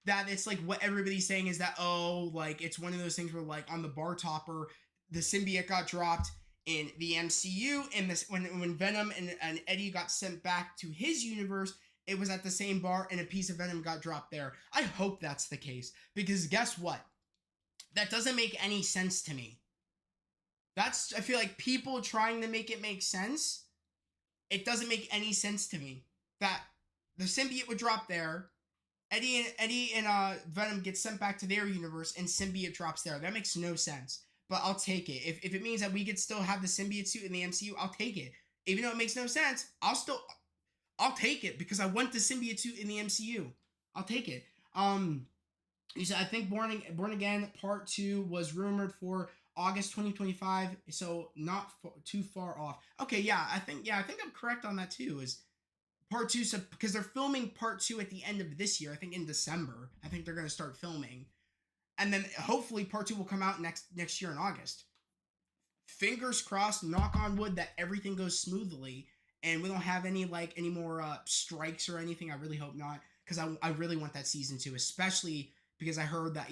that it's like what everybody's saying is that, oh, like it's one of those things where like on the bar topper, the symbiote got dropped in the MCU, and this when Venom and Eddie got sent back to his universe, it was at the same bar and a piece of Venom got dropped there. I hope that's the case, because guess what? That doesn't make any sense to me. I feel like people trying to make it make sense. It doesn't make any sense to me that the symbiote would drop there, Eddie and Venom get sent back to their universe, and symbiote drops there. That makes no sense. But I'll take it. If it means that we could still have the symbiote suit in the MCU, I'll take it. Even though it makes no sense, I'll take it because I want the symbiote suit in the MCU. I'll take it. You said I think Born Again Part 2 was rumored for August 2025, so not too far off. Okay, I think I'm correct on that too. Is Part 2, so because they're filming Part 2 at the end of this year, I think in December. I think they're going to start filming, and then hopefully Part 2 will come out next year in August. Fingers crossed, knock on wood, that everything goes smoothly and we don't have any more strikes or anything. I really hope not, because I really want that season 2, especially because I heard that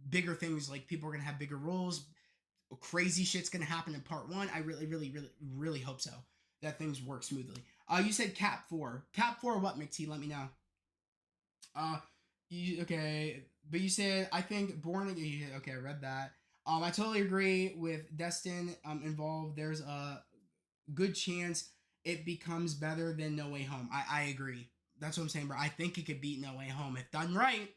bigger things, like people are gonna have bigger roles, crazy shit's gonna happen in Part 1. I really really really really hope so, that things work smoothly. You said Cap 4. Cap 4 what, McT? Let me know. Uh, okay, but you said I think Born. Okay, I read that. I totally agree with Destin involved. There's a good chance it becomes better than No Way Home. I agree. That's what I'm saying, bro. I think it could beat No Way Home if done right.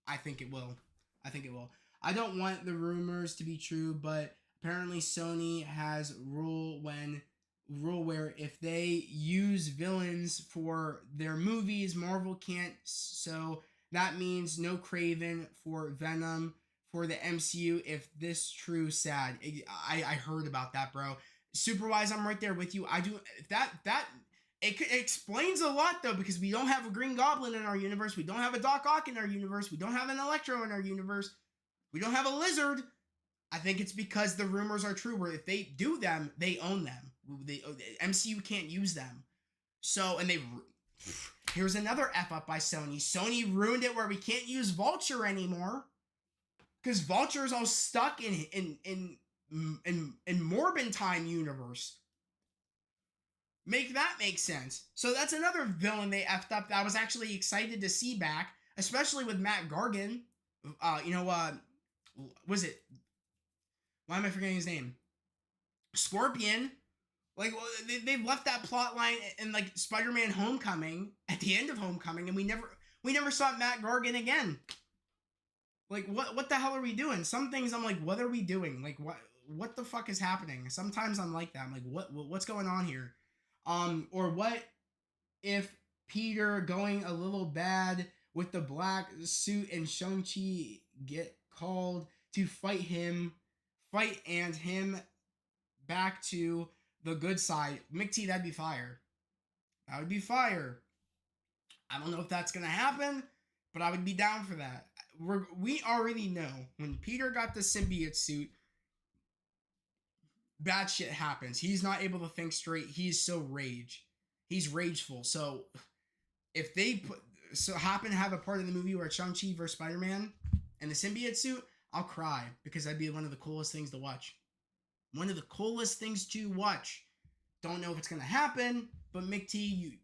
I think it will. I think it will. I don't want the rumors to be true, but apparently Sony has rule where if they use villains for their movies, Marvel can't. So that means no Craven for Venom for the MCU. If this true, sad. I heard about that, bro. Superwise, I'm right there with you. I do that. It explains a lot though, because we don't have a Green Goblin in our universe. We don't have a Doc Ock in our universe. We don't have an Electro in our universe. We don't have a Lizard. I think it's because the rumors are true, where if they do them, they own them. The MCU can't use them. So, and here's another F up by Sony. Sony ruined it where we can't use Vulture anymore, because Vulture is all stuck in Morbin Time universe. Make that make sense. So that's another villain they effed up that I was actually excited to see back, especially with Matt Gargan. Was it? Why am I forgetting his name? Scorpion. Like, they've left that plot line in like Spider-Man Homecoming, at the end of Homecoming, and we never saw Matt Gargan again. Like, what the hell are we doing? Some things I'm like, what are we doing? Like, what the fuck is happening? Sometimes I'm like that. I'm like, what's going on here? Or what if Peter going a little bad with the black suit and Shang-Chi get called to fight and him back to the good side? McT, that'd be fire. That would be fire. I don't know if that's gonna happen, but I would be down for that. We already know when Peter got the symbiote suit, bad shit happens. He's not able to think straight. He's so he's rageful. So if they happen to have a part of the movie where Shang-Chi versus Spider-Man and the symbiote suit, I'll cry, because that'd be one of the coolest things to watch. One of the coolest things to watch. Don't know if it's gonna happen, but McT,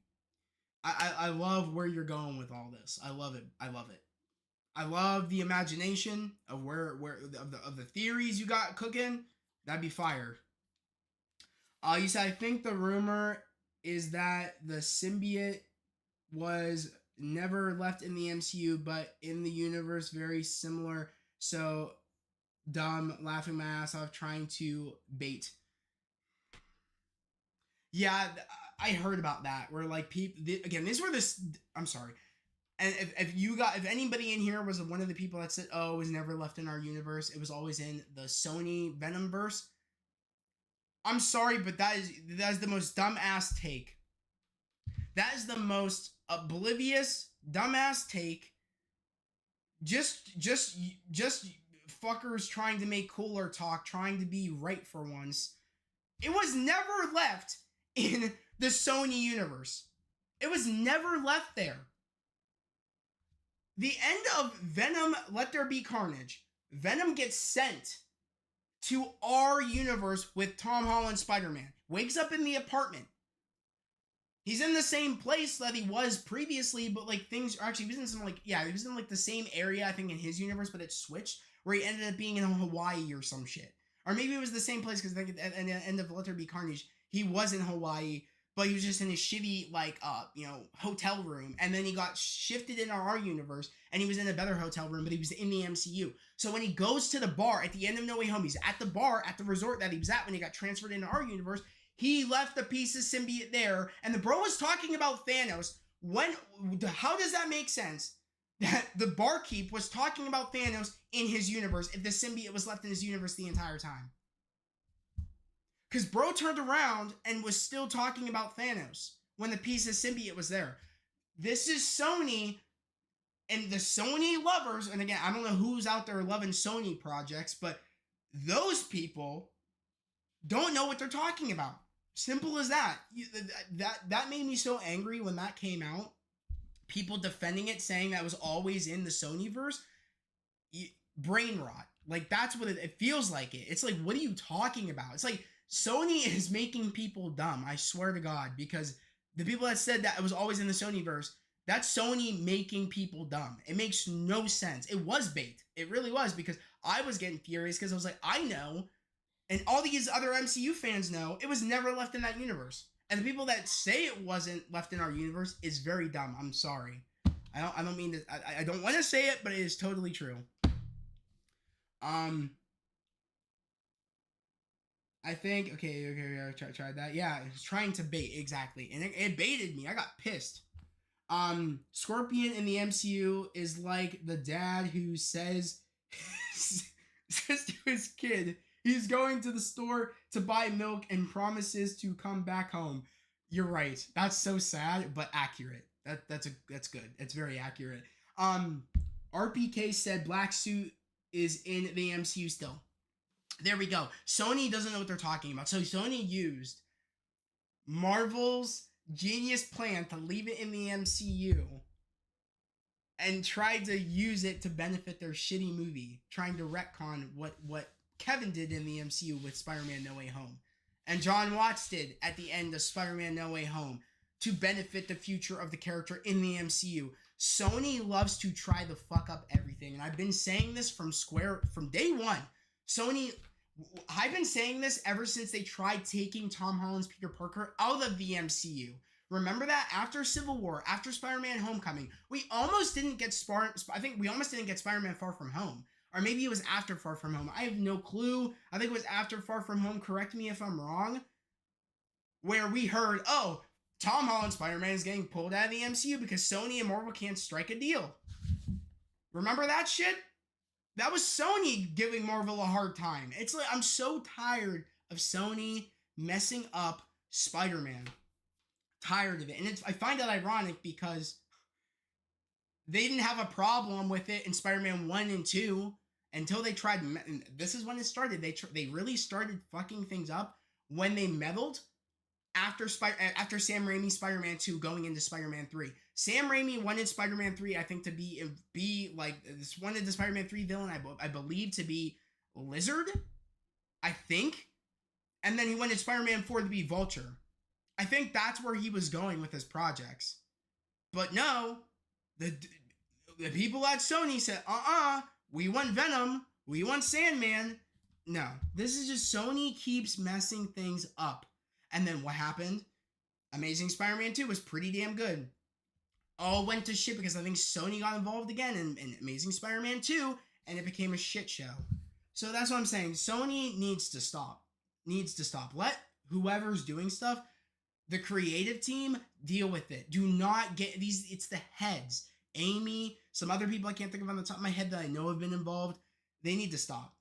I love where you're going with all this. I love it. I love it. I love the imagination of where of the theories you got cooking. That'd be fire. You said I think the rumor is that the symbiote was never left in the MCU, but in the universe very similar. So dumb, laughing my ass off, trying to bait. Yeah, I heard about that. Where like people again, these were this. I'm sorry. And if anybody in here was one of the people that said, "Oh, it was never left in our universe. It was always in the Sony Venomverse." I'm sorry, but that is the most dumbass take. That is the most oblivious dumbass take. Just fuckers trying to make cooler talk, trying to be right for once. It was never left in the Sony universe. It was never left there. The end of Venom, Let There Be Carnage. Venom gets sent to our universe with Tom Holland Spider-Man. Wakes up in the apartment. He's in the same place that he was previously, but like things are actually, he was in like the same area, I think, in his universe, but it switched, where he ended up being in Hawaii or some shit. Or maybe it was the same place, because I think at the end of Let There Be Carnage, he was in Hawaii, but he was just in a shitty, hotel room. And then he got shifted into our universe, and he was in a better hotel room, but he was in the MCU. So when he goes to the bar at the end of No Way Home, he's at the bar at the resort that he was at when he got transferred into our universe. He left the piece of symbiote there, and the bro was talking about Thanos. When, how does that make sense? That the barkeep was talking about Thanos in his universe if the symbiote was left in his universe the entire time. Because bro turned around and was still talking about Thanos when the piece of symbiote was there. This is Sony and the Sony lovers. And again, I don't know who's out there loving Sony projects, but those people don't know what they're talking about. Simple as that. That made me so angry when that came out. People defending it, saying that was always in the Sonyverse. Brain rot. Like, that's what it feels like. It's like, what are you talking about? It's like Sony is making people dumb. I swear to God, because the people that said that it was always in the Sonyverse, that's Sony making people dumb. It makes no sense. It was bait. It really was, because I was getting furious because I was like, I know, and all these other MCU fans know, it was never left in that universe. And the people that say it wasn't left in our universe is very dumb. I'm sorry. I don't mean to. I don't want to say it, but it is totally true. I think okay. I tried that. Yeah, it's trying to bait exactly, and it baited me. I got pissed. Scorpion in the MCU is like the dad who says says to his kid he's going to the store to buy milk and promises to come back home. You're right. That's so sad, but accurate. That's good. It's very accurate. RPK said Black Suit is in the MCU still. There we go. Sony doesn't know what they're talking about. So Sony used Marvel's genius plan to leave it in the MCU and tried to use it to benefit their shitty movie, trying to retcon what Kevin did in the MCU with Spider-Man No Way Home. And John Watts did at the end of Spider-Man No Way Home to benefit the future of the character in the MCU. Sony loves to try to fuck up everything. And I've been saying this from day one. I've been saying this ever since they tried taking Tom Holland's Peter Parker out of the MCU. Remember that? After Civil War, after Spider-Man Homecoming, we almost didn't get Spider-Man Far From Home. Or maybe it was after Far From Home. I have no clue. I think it was after Far From Home. Correct me if I'm wrong. Where we heard, oh, Tom Holland Spider-Man is getting pulled out of the MCU because Sony and Marvel can't strike a deal. Remember that shit? That was Sony giving Marvel a hard time. It's like, I'm so tired of Sony messing up Spider-Man. Tired of it. And I find that ironic because they didn't have a problem with it in Spider-Man 1 and 2 until they tried. This is when it started. They really started fucking things up when they meddled after Sam Raimi's Spider-Man 2 going into Spider-Man 3. Sam Raimi wanted Spider-Man 3, I think, to be like, wanted the Spider-Man 3 villain, I believe, to be Lizard, I think. And then he wanted Spider-Man 4 to be Vulture. I think that's where he was going with his projects. But no, the people at Sony said, we want Venom, we want Sandman. No, this is just Sony keeps messing things up. And then what happened? Amazing Spider-Man 2 was pretty damn good. All went to shit because I think Sony got involved again in Amazing Spider-Man 2, and it became a shit show. So that's what I'm saying. Sony needs to stop. Let whoever's doing stuff, the creative team, deal with it. Do not get these. It's the heads. Amy, some other people I can't think of on the top of my head that I know have been involved. They need to stop.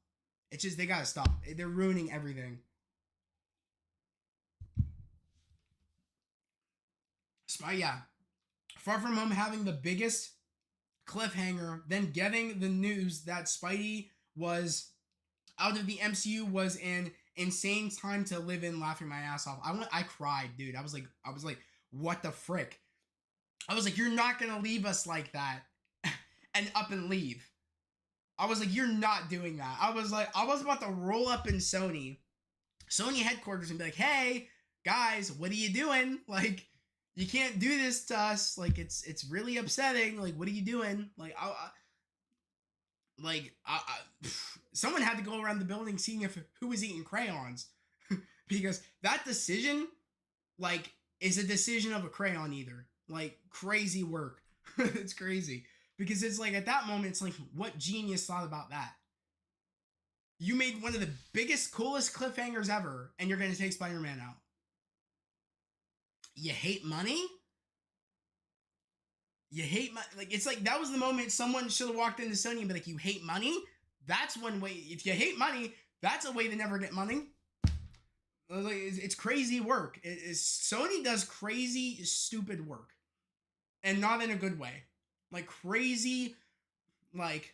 It's just, they gotta stop. They're ruining everything. Yeah. Far From Home having the biggest cliffhanger, then getting the news that Spidey was out of the MCU was an insane time to live in, laughing my ass off. I cried, dude. I was like, what the frick? I was like, you're not gonna leave us like that and up and leave. I was like, you're not doing that. I was about to roll up in Sony headquarters and be like, hey, guys, what are you doing? Like, you can't do this to us. Like, it's really upsetting. Like, what are you doing? Like, someone had to go around the building seeing who was eating crayons, because that decision, like, is a decision of a crayon eater. Like, crazy work. It's crazy, because it's like, at that moment, it's like, what genius thought about that? You made one of the biggest, coolest cliffhangers ever, and you're gonna take Spider-Man out. You hate money? You hate money. Like, it's like that was the moment someone should have walked into Sony and be like, "You hate money." That's one way. If you hate money, that's a way to never get money. Like, it's crazy work. Sony does crazy, stupid work, and not in a good way. Like crazy, like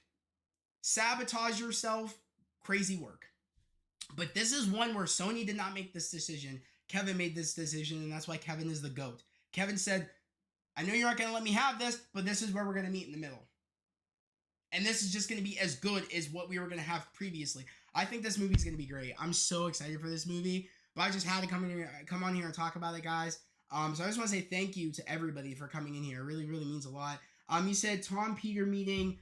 sabotage yourself, crazy work. But this is one where Sony did not make this decision. Kevin made this decision, and that's why Kevin is the GOAT. Kevin said, I know you're not going to let me have this, but this is where we're going to meet in the middle. And this is just going to be as good as what we were going to have previously. I think this movie is going to be great. I'm so excited for this movie. But I just had to come on here and talk about it, guys. So I just want to say thank you to everybody for coming in here. It really, really means a lot. You said Tom Peter meeting.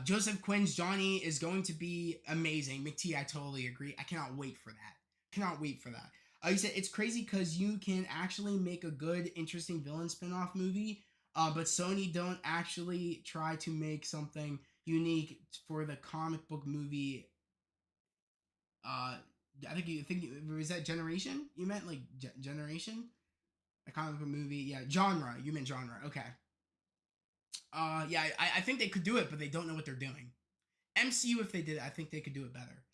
Joseph Quinn's Johnny is going to be amazing. McT, I totally agree. I cannot wait for that. Cannot wait for that. You said it's crazy because you can actually make a good, interesting villain spinoff movie, but Sony don't actually try to make something unique for the comic book movie. I think was that Generation? You meant like Generation, a comic book movie? Yeah, genre. You meant genre. Okay. Yeah, I think they could do it, but they don't know what they're doing. MCU, if they did it, I think they could do it better.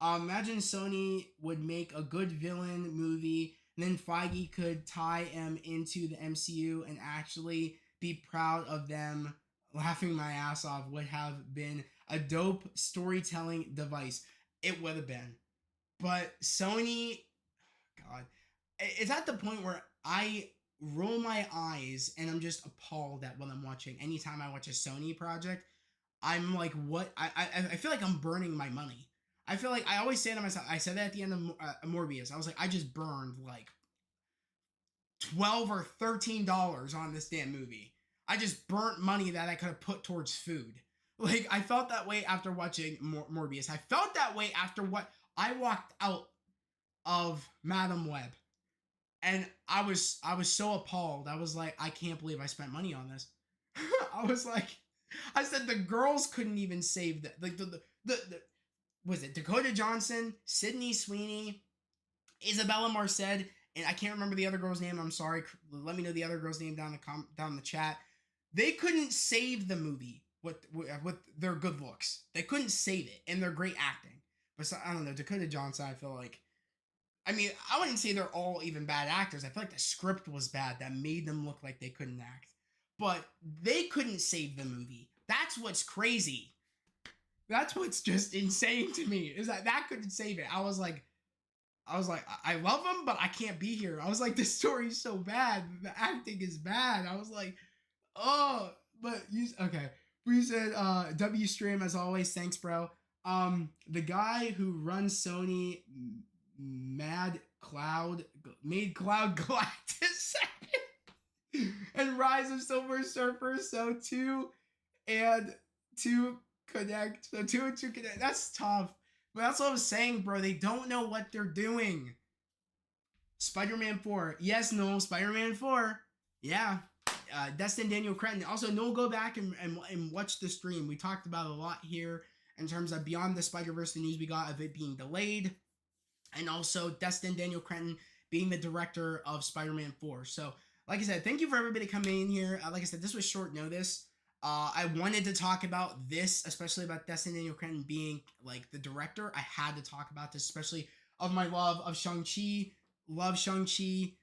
Imagine Sony would make a good villain movie, and then Feige could tie him into the MCU and actually be proud of them. Laughing my ass off would have been a dope storytelling device. It would have been. But Sony, God, it's at the point where I roll my eyes and I'm just appalled at what I'm watching. Anytime I watch a Sony project, I'm like, what? I feel like I'm burning my money. I feel like I always say to myself, I said that at the end of Morbius. I was like, I just burned like $12 or $13 on this damn movie. I just burnt money that I could have put towards food. Like, I felt that way after watching Morbius. I felt that way after what I walked out of Madam Web. And I was so appalled. I was like, I can't believe I spent money on this. I was like, I said the girls couldn't even save that. Like the was it Dakota Johnson, Sydney Sweeney, Isabella Marced, and I can't remember the other girl's name. I'm sorry. Let me know the other girl's name down in the chat. They couldn't save the movie with their good looks. They couldn't save it, and their great acting. But so, I don't know, Dakota Johnson, I feel like, I mean, I wouldn't say they're all even bad actors. I feel like the script was bad that made them look like they couldn't act. But they couldn't save the movie. That's what's crazy. That's what's just insane to me, is that couldn't save it. I was like, I love them, but I can't be here. I was like, the story's so bad. The acting is bad. I was like, oh, but okay. We said W Stream as always. Thanks, bro. The guy who runs Sony made Cloud Galactus and Rise of Silver Surfer, so 2 and 2 connect. So 2 and 2 connect. That's tough. But that's what I was saying, bro. They don't know what they're doing. Spider-Man 4. Yes, no, Spider-Man 4. Yeah. Destin Daniel Cretton. Also, no, go back and watch the stream. We talked about a lot here in terms of Beyond the Spider-Verse, the news we got of it being delayed. And also Destin Daniel Cretton being the director of Spider-Man 4. So, like I said, thank you for everybody coming in here. Like I said, this was short notice. I wanted to talk about this, especially about Destin Daniel Cretton being like the director. I had to talk about this, especially of my love of Shang-Chi. Love Shang-Chi.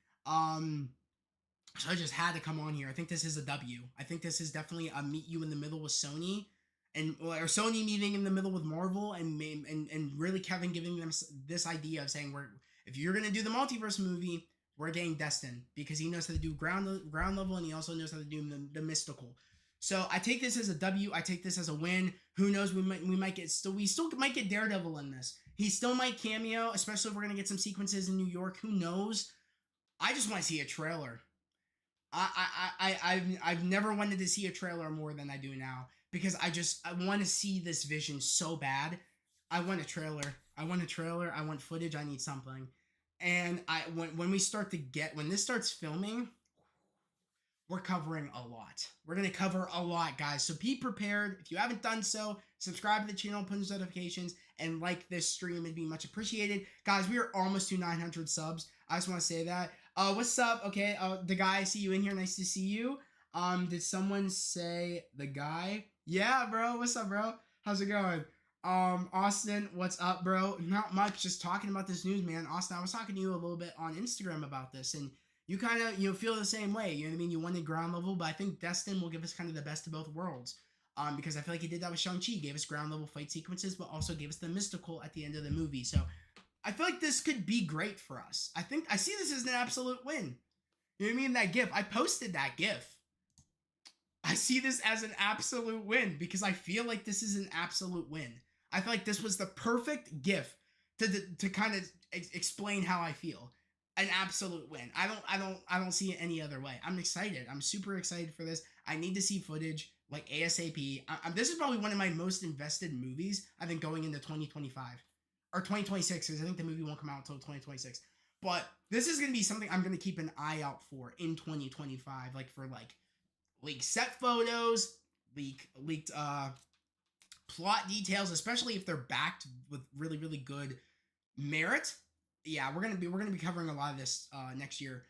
So I just had to come on here. I think this is a W. I think this is definitely a meet you in the middle with Sony, or Sony meeting in the middle with Marvel, and really Kevin giving them this idea of saying, if you're gonna do the multiverse movie, we're getting Destin, because he knows how to do ground level, and he also knows how to do the mystical. So I take this as a W. I take this as a win. Who knows? We still might get Daredevil in this. He still might cameo, especially if we're gonna get some sequences in New York. Who knows? I just want to see a trailer. I've never wanted to see a trailer more than I do now, because I want to see this vision so bad. I want a trailer. I want footage. I need something. And when this starts filming, we're covering a lot. We're going to cover a lot, guys. So be prepared. If you haven't done so, subscribe to the channel, push notifications, and like this stream. It'd be much appreciated. Guys, we are almost to 900 subs. I just want to say that. What's up? Okay, the guy, I see you in here. Nice to see you. Did someone say the guy? Yeah, bro. What's up, bro? How's it going? Austin, what's up, bro? Not much. Just talking about this news, man. Austin, I was talking to you a little bit on Instagram about this, and you kind of feel the same way. You know what I mean? You wanted ground level, but I think Destin will give us kind of the best of both worlds. Because I feel like he did that with Shang-Chi. Gave us ground level fight sequences, but also gave us the mystical at the end of the movie. So I feel like this could be great for us. I think I see this as an absolute win. You know what I mean? That GIF. I posted that GIF. I see this as an absolute win because I feel like this is an absolute win. I feel like this was the perfect GIF to kind of explain how I feel. An absolute win. I don't see it any other way. I'm excited. I'm super excited for this. I need to see footage like ASAP. This is probably one of my most invested movies, I think, going into 2025 or 2026, because I think the movie won't come out until 2026. But this is going to be something I'm going to keep an eye out for in 2025, like for like leaked set photos, leaked plot details, especially if they're backed with really good merit. Yeah, we're gonna be covering a lot of this next year.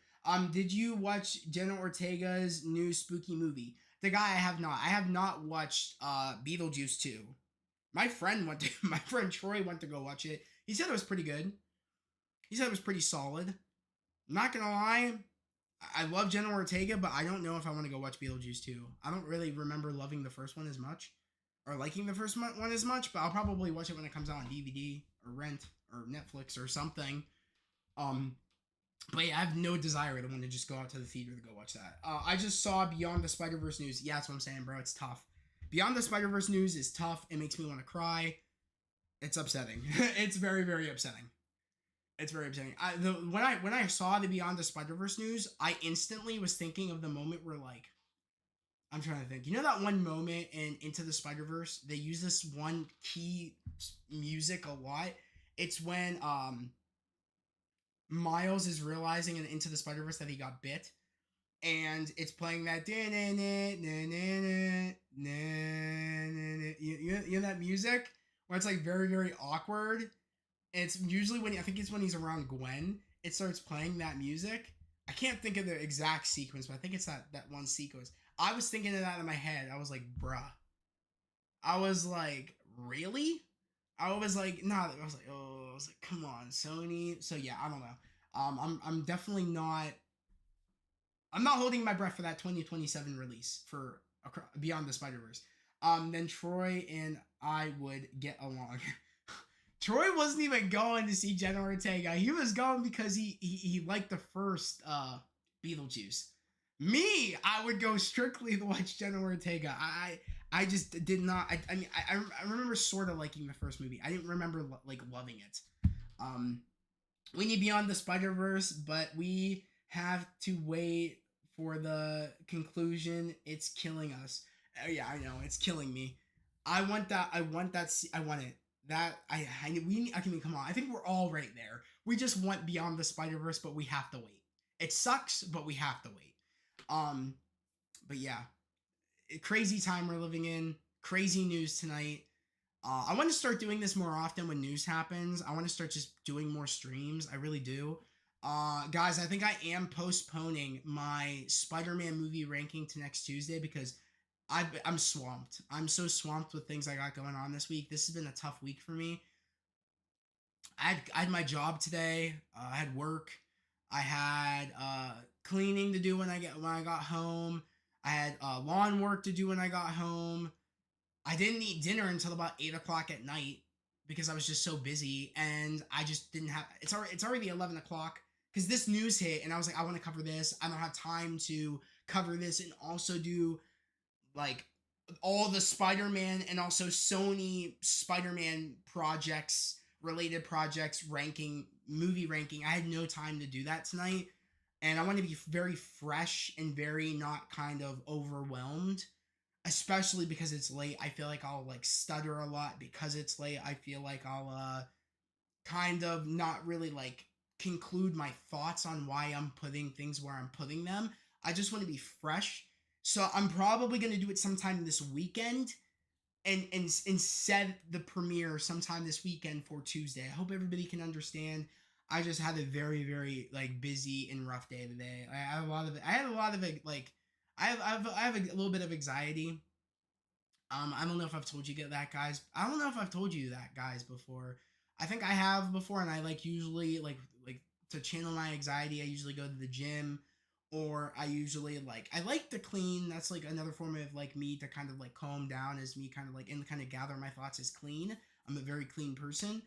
Did you watch Jenna Ortega's new spooky movie? The guy, I have not. I have not watched Beetlejuice 2. My friend Troy went to go watch it. He said it was pretty good. He said it was pretty solid. Not gonna lie, I love Jenna Ortega, but I don't know if I want to go watch Beetlejuice 2. I don't really remember loving the first one as much, or liking the first one as much, but I'll probably watch it when it comes out on DVD or rent or Netflix or something. Um, but yeah, I have no desire to want to just go out to the theater to go watch that. I just saw Beyond the Spider-Verse news. Yeah, that's what I'm saying, bro. It's tough. Beyond the Spider-Verse news is tough. It makes me want to cry. It's upsetting. It's very upsetting. It's very upsetting. When I saw the Beyond the Spider-Verse news, I instantly was thinking of the moment where, like, I'm trying to think. You know that one moment in Into the Spider-Verse? They use this one key music a lot. It's when Miles is realizing in Into the Spider-Verse that he got bit, and it's playing that you know that music where it's like very awkward. And it's usually when I think it's when he's around Gwen, it starts playing that music. I can't think of the exact sequence, but I think it's that one sequence. I was thinking of that in my head. I was like, bruh. I was like, really? I was like, nah. I was like, oh, I was like, come on, Sony. So yeah, I don't know. I'm definitely not. I'm not holding my breath for that 2027 release for Beyond the Spider Verse. Then Troy and I would get along. Troy wasn't even going to see Jenna Ortega. He was going because he liked the first Beetlejuice. Me, I would go strictly to watch Jenna Ortega. I just did not. I mean, I remember sort of liking the first movie. I didn't remember like loving it. We need Beyond the Spider Verse, but we have to wait for the conclusion. It's killing us. Yeah, I know it's killing me. I want that. I want that. I want it. That we. I mean, come on. I think we're all right there. We just want Beyond the Spider Verse, but we have to wait. It sucks, but we have to wait. Um, but yeah, crazy time we're living in. Crazy news tonight. I want to start doing this more often when news happens. I want to start just doing more streams. I really do. Guys, I think I am postponing my Spider-Man movie ranking to next Tuesday because I'm swamped. I'm so swamped with things I got going on this week. This has been a tough week for me. I had my job today. I had work. I had cleaning to do when I got home. I had lawn work to do when I got home. I didn't eat dinner until about 8 o'clock at night because I was just so busy, and I just didn't have. It's already 11 o'clock because this news hit, and I was like, I want to cover this. I don't have time to cover this and also do like all the Spider-Man and also Sony Spider-Man related projects movie ranking. I had no time to do that tonight, and I want to be very fresh and very not kind of overwhelmed, especially because it's late. I feel like I'll like stutter a lot because it's late. I feel like I'll kind of not really like conclude my thoughts on why I'm putting things where I'm putting them. I just want to be fresh. So I'm probably going to do it sometime this weekend and set the premiere sometime this weekend for Tuesday. I hope everybody can understand. I just had a very, very like busy and rough day today. I have a lot of I had a lot of like I have a little bit of anxiety. I don't know if I've told you that, guys. I don't know if I've told you that, guys, before. I think I have before, and I like usually like to channel my anxiety. I usually go to the gym, or I usually I like to clean. That's like another form of like me to kind of like calm down, is me kind of like and kind of gather my thoughts as clean. I'm a very clean person.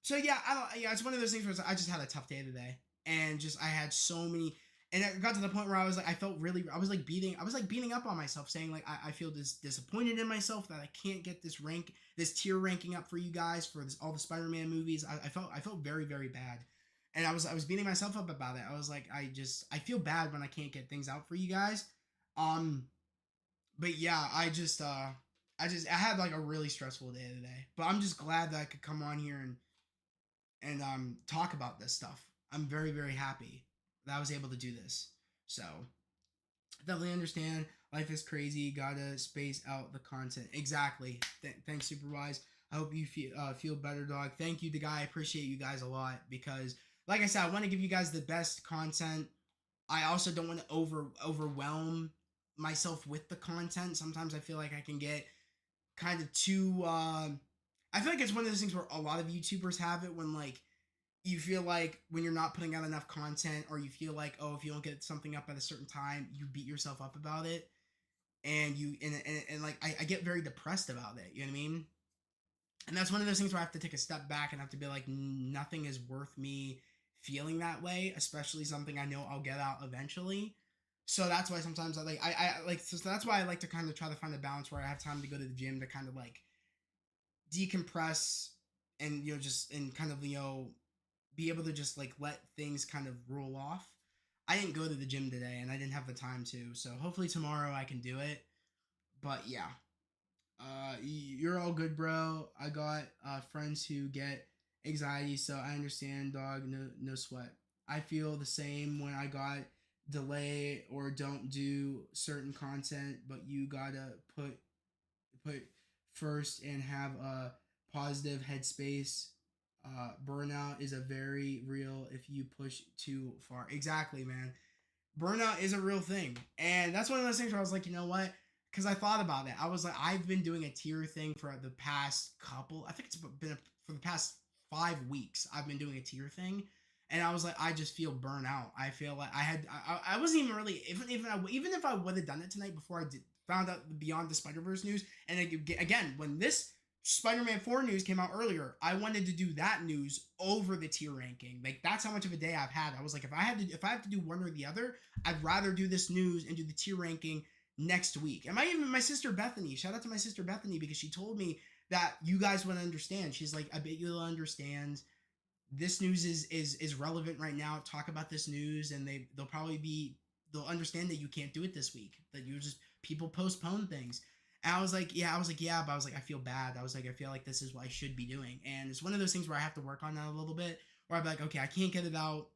So yeah, I don't. Yeah, it's one of those things where I just had a tough day today, and just I had so many, and it got to the point where I was like, I felt really, I was like beating up on myself, saying like I feel disappointed in myself that I can't get this tier ranking up for you guys for all the Spider-Man movies. I felt very, very bad, and I was beating myself up about it. I was like, I feel bad when I can't get things out for you guys. Um, but yeah, I had like a really stressful day today, but I'm just glad that I could come on here and talk about this stuff. I'm very, very happy that I was able to do this. So definitely understand life is crazy. Gotta space out the content. Exactly. Thanks, Superwise. I hope you feel better, dog. Thank you, the guy. I appreciate you guys a lot because, like I said, I want to give you guys the best content. I also don't want to overwhelm myself with the content. Sometimes I feel like I can get kind of too. I feel like it's one of those things where a lot of YouTubers have it when like you feel like when you're not putting out enough content, or you feel like, oh, if you don't get something up at a certain time, you beat yourself up about it, and like I get very depressed about it. You know what I mean? And that's one of those things where I have to take a step back and have to be like, nothing is worth me feeling that way, especially something I know I'll get out eventually. So that's why sometimes I like so that's why I like to kind of try to find a balance where I have time to go to the gym to kind of like decompress, and just and kind of be able to just like let things kind of roll off. I didn't go to the gym today and I didn't have the time to, so hopefully tomorrow I can do it. But yeah, you're all good, bro. I got friends who get anxiety, so I understand, dog. No sweat. I feel the same when I got delay or don't do certain content, but you gotta put first and have a positive headspace. Burnout is a very real if you push too far. Exactly, man. Burnout is a real thing, and that's one of those things where I was like, you know what? Because I thought about it. I was like, I've been doing a tier thing for the past couple. I think it's been for the past 5 weeks. I've been doing a tier thing, and I was like, I just feel burnout. I feel like I wasn't even really even if I would have done it tonight before I found out the Beyond the Spider-Verse news. And again, when this Spider-Man 4 news came out earlier, I wanted to do that news over the tier ranking. Like that's how much of a day I've had. I was like, if I have to do one or the other, I'd rather do this news and do the tier ranking next week. And my sister Bethany, shout out to my sister Bethany, because she told me that you guys would understand. She's like, I bet you'll understand. This news is relevant right now. Talk about this news, and they'll understand that you can't do it this week. That you just people postpone things. And I was like, yeah, but I was like, I feel bad. I was like, I feel like this is what I should be doing. And it's one of those things where I have to work on that a little bit. Where I'd be like, okay, I can't get it out.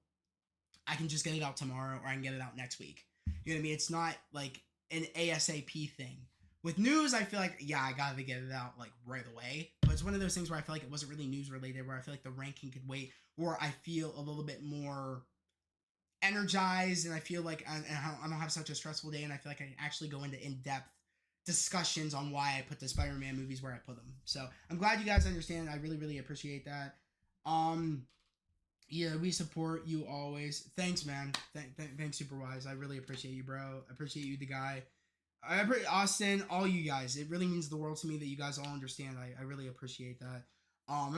I can just get it out tomorrow, or I can get it out next week. You know what I mean? It's not like an ASAP thing. With news, I feel like, yeah, I gotta get it out like right away. But it's one of those things where I feel like it wasn't really news related, where I feel like the ranking could wait, or I feel a little bit more energized, and I feel like I don't have such a stressful day, and I feel like I can actually go into in-depth discussions on why I put the Spider-Man movies where I put them. So I'm glad you guys understand. I really, really appreciate that. Um, yeah, we support you always. Thanks, man. Thanks, Superwise. I really appreciate you, bro. I appreciate you, the guy. I appreciate Austin, all you guys. It really means the world to me that you guys all understand. I really appreciate that. I'm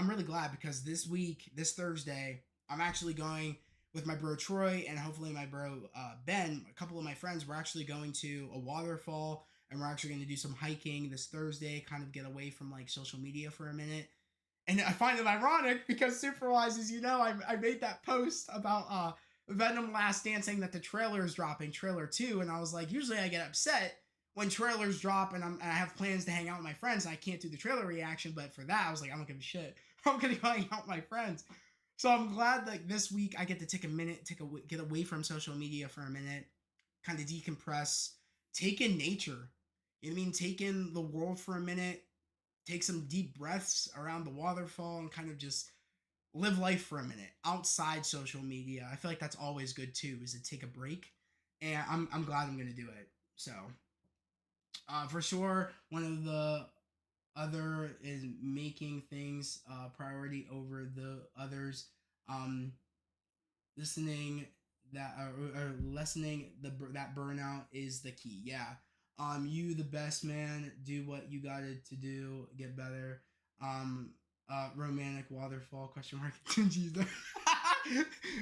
really glad, because this week, this Thursday, I'm actually going with my bro Troy and hopefully my bro Ben. A couple of my friends. We're actually going to a waterfall, and we're actually going to do some hiking this Thursday. Kind of get away from like social media for a minute. And I find it ironic because Superwise, as you know, I made that post about Venom Last Dance, saying that the trailer is dropping, trailer 2, and I was like, usually I get upset when trailers drop and I have plans to hang out with my friends and I can't do the trailer reaction, but for that I was like, I don't give a shit. I'm gonna go hang out with my friends. So I'm glad that this week I get to take a minute, get away from social media for a minute, kind of decompress, take in nature. You know what I mean? Take in the world for a minute, take some deep breaths around the waterfall, and kind of just live life for a minute outside social media. I feel like that's always good too, is to take a break. And I'm glad I'm gonna do it. So for sure, one of the other is making things priority over the others. Um, listening or lessening that burnout is the key. Yeah. You the best man. Do what you gotta to do. Get better. Um, romantic waterfall question mark. Jesus.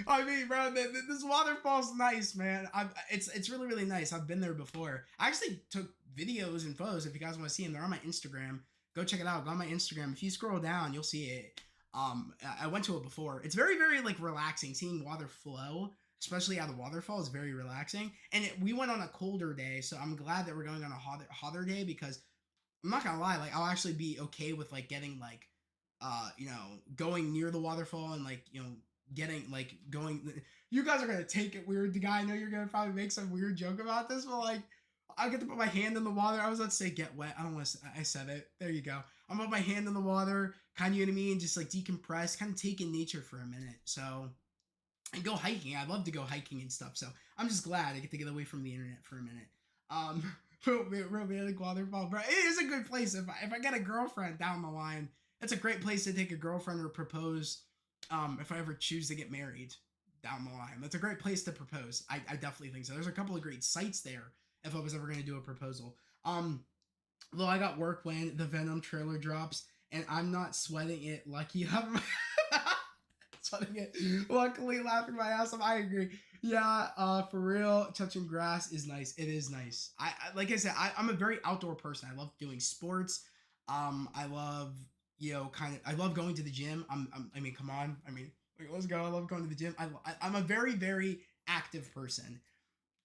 I mean, bro, this waterfall's nice, man. It's really really nice. I've been there before. I actually took videos and photos. If you guys want to see them, they're on my Instagram. Go check it out. Go on my Instagram. If you scroll down, you'll see it. I went to it before. It's very very like relaxing. Seeing water flow, especially out of the waterfall, is very relaxing. And we went on a colder day, so I'm glad that we're going on a hotter day, because I'm not gonna lie, like I'll actually be okay with like getting like going near the waterfall and like getting like going. You guys are gonna take it weird. The guy, I know you're gonna probably make some weird joke about this, but like I get to put my hand in the water. I was about to say get wet. I don't want to. I said it. There you go. I'm put my hand in the water, kind of, you know what I mean, just like decompress, kind of take in nature for a minute. So and go hiking. I love to go hiking and stuff. So I'm just glad I get to get away from the internet for a minute. Um, romantic waterfall, bro. It is a good place. If I get a girlfriend down the line, it's a great place to take a girlfriend or propose. If I ever choose to get married down the line, that's a great place to propose. I definitely think so. There's a couple of great sites there if I was ever going to do a proposal. Though I got work when the Venom trailer drops, and I'm not sweating it. Lucky I'm sweating it. Luckily, laughing my ass off. I agree. Yeah, for real, touching grass is nice. It is nice. I like I said, I'm a very outdoor person. I love doing sports. I love I love going to the gym. I mean, come on. I mean, like, let's go. I love going to the gym. I'm a very very active person,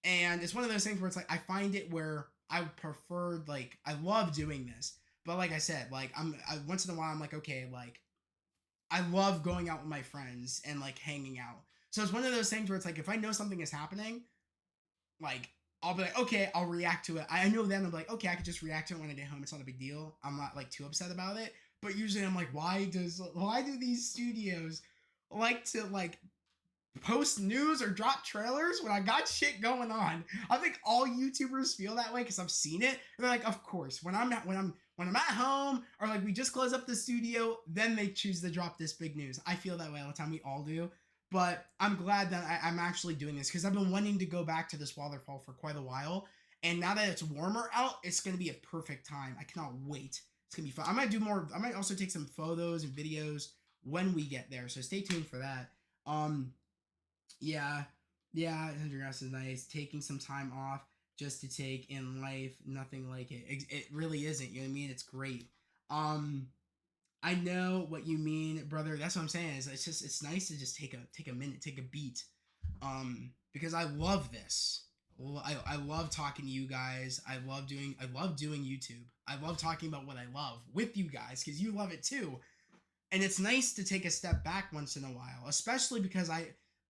and it's one of those things where it's like I find it where I prefer, like, I love doing this, but like I said, like once in a while I'm like, okay, like I love going out with my friends and like hanging out. So it's one of those things where it's like if I know something is happening, like I'll be like, okay, I'll react to it. I know then I'm like, okay, I could just react to it when I get home. It's not a big deal. I'm not like too upset about it. But usually I'm like, why do these studios like to like post news or drop trailers when I got shit going on? I think all YouTubers feel that way because I've seen it. They're like, of course, when I'm at home or like we just close up the studio, then they choose to drop this big news. I feel that way all the time. We all do. But I'm glad that I'm actually doing this because I've been wanting to go back to this waterfall for quite a while. And now that it's warmer out, it's going to be a perfect time. I cannot wait. It's going to be fun. I might do more. I might also take some photos and videos when we get there. So stay tuned for that. Um, yeah, yeah, hunting grass is nice. Taking some time off just to take in life, nothing like it. It really isn't. You know what I mean? It's great. Um, I know what you mean, brother. That's what I'm saying. It's nice to just take a minute, take a beat. Because I love this. I love talking to you guys. I love doing YouTube. I love talking about what I love with you guys because you love it too. And it's nice to take a step back once in a while, especially because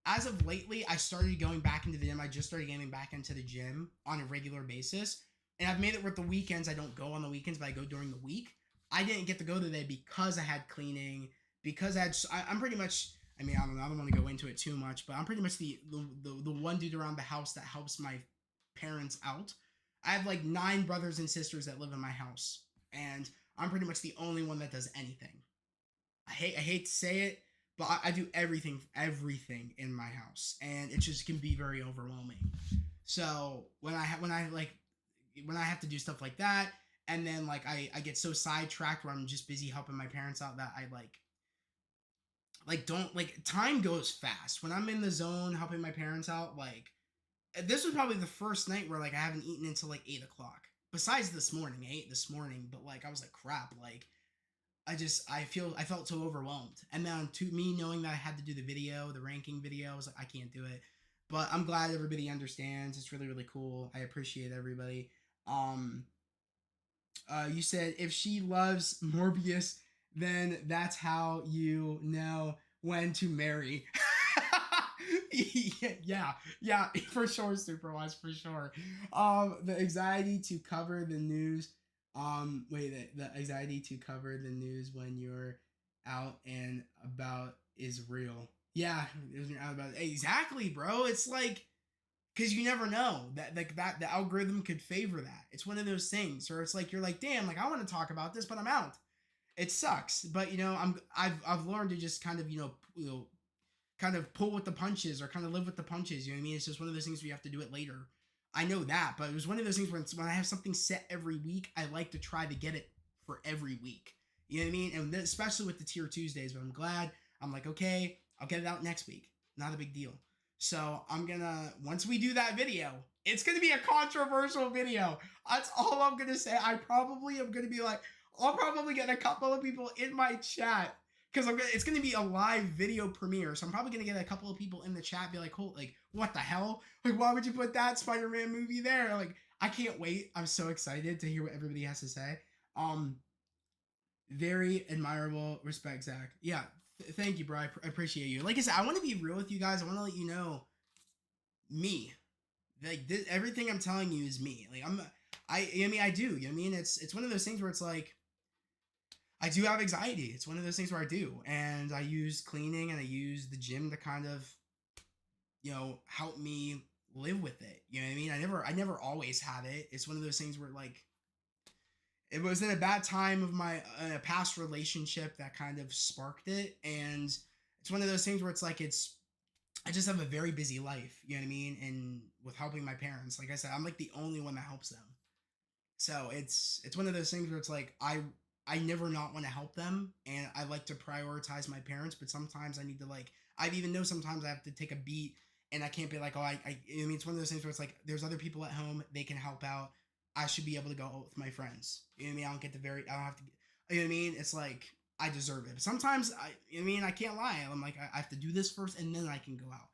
as of lately, I started going back into the gym. I just started getting back into the gym on a regular basis. And I've made it with the weekends. I don't go on the weekends, but I go during the week. I didn't get to go today because I had cleaning, because I'm pretty much, I mean, I don't know, I don't want to go into it too much, but I'm pretty much the one dude around the house that helps my parents out. I have like 9 brothers and sisters that live in my house, and I'm pretty much the only one that does anything. I hate to say it, but I do everything in my house, and it just can be very overwhelming. So when I have to do stuff like that, and then like I get so sidetracked where I'm just busy helping my parents out that I like don't like time goes fast when I'm in the zone helping my parents out. Like this was probably the first night where like I haven't eaten until like 8 o'clock. Besides this morning, I ate this morning, but like I was like crap. Like I felt so overwhelmed. And then to me knowing that I had to do the ranking video, I was like, I can't do it. But I'm glad everybody understands. It's really, really cool. I appreciate everybody. Um you said if she loves Morbius, then that's how you know when to marry. Yeah, yeah, for sure, Superwise, for sure. The anxiety to cover the news. The anxiety to cover the news when you're out and about is real. Yeah, exactly, bro. It's like because you never know that like that the algorithm could favor that. It's one of those things, or it's like you're like, damn, like I want to talk about this, but I'm out. It sucks, but I've learned to just kind of kind of pull with the punches or kind of live with the punches. You know what I mean? It's just one of those things where you have to do it later. I know that, but it was one of those things when I have something set every week, I like to try to get it for every week. You know what I mean? And especially with the tier Tuesdays, but I'm glad. I'm like, okay, I'll get it out next week. Not a big deal. So I'm gonna once we do that video, it's gonna be a controversial video. That's all I'm gonna say. I probably am gonna be like, I'll probably get a couple of people in my chat because it's gonna be a live video premiere. So I'm probably gonna get a couple of people in the chat be like, "Oh, like what the hell? Like why would you put that Spider-Man movie there?" Like I can't wait. I'm so excited to hear what everybody has to say. Um, very admirable, respect, Zach. Yeah, thank you, bro. I appreciate you. Like I said, I want to be real with you guys. I want to let you know me. Like everything I'm telling you is me. Like I mean, I do. You know what I mean? It's one of those things where it's like I do have anxiety. It's one of those things where I do, and I use cleaning and I use the gym to kind of, help me live with it. You know what I mean? I never always had it. It's one of those things where like it was in a bad time of my past relationship that kind of sparked it, and it's one of those things where it's like I just have a very busy life. You know what I mean? And with helping my parents, like I said, I'm like the only one that helps them. So it's one of those things where it's like I never not want to help them, and I like to prioritize my parents, but sometimes I need to like I even know sometimes I have to take a beat, and I can't be like, oh I mean it's one of those things where it's like there's other people at home, they can help out. I should be able to go with my friends. You know what I mean? I don't have to. You know what I mean? It's like I deserve it. But sometimes I can't lie. I'm like I have to do this first, and then I can go out.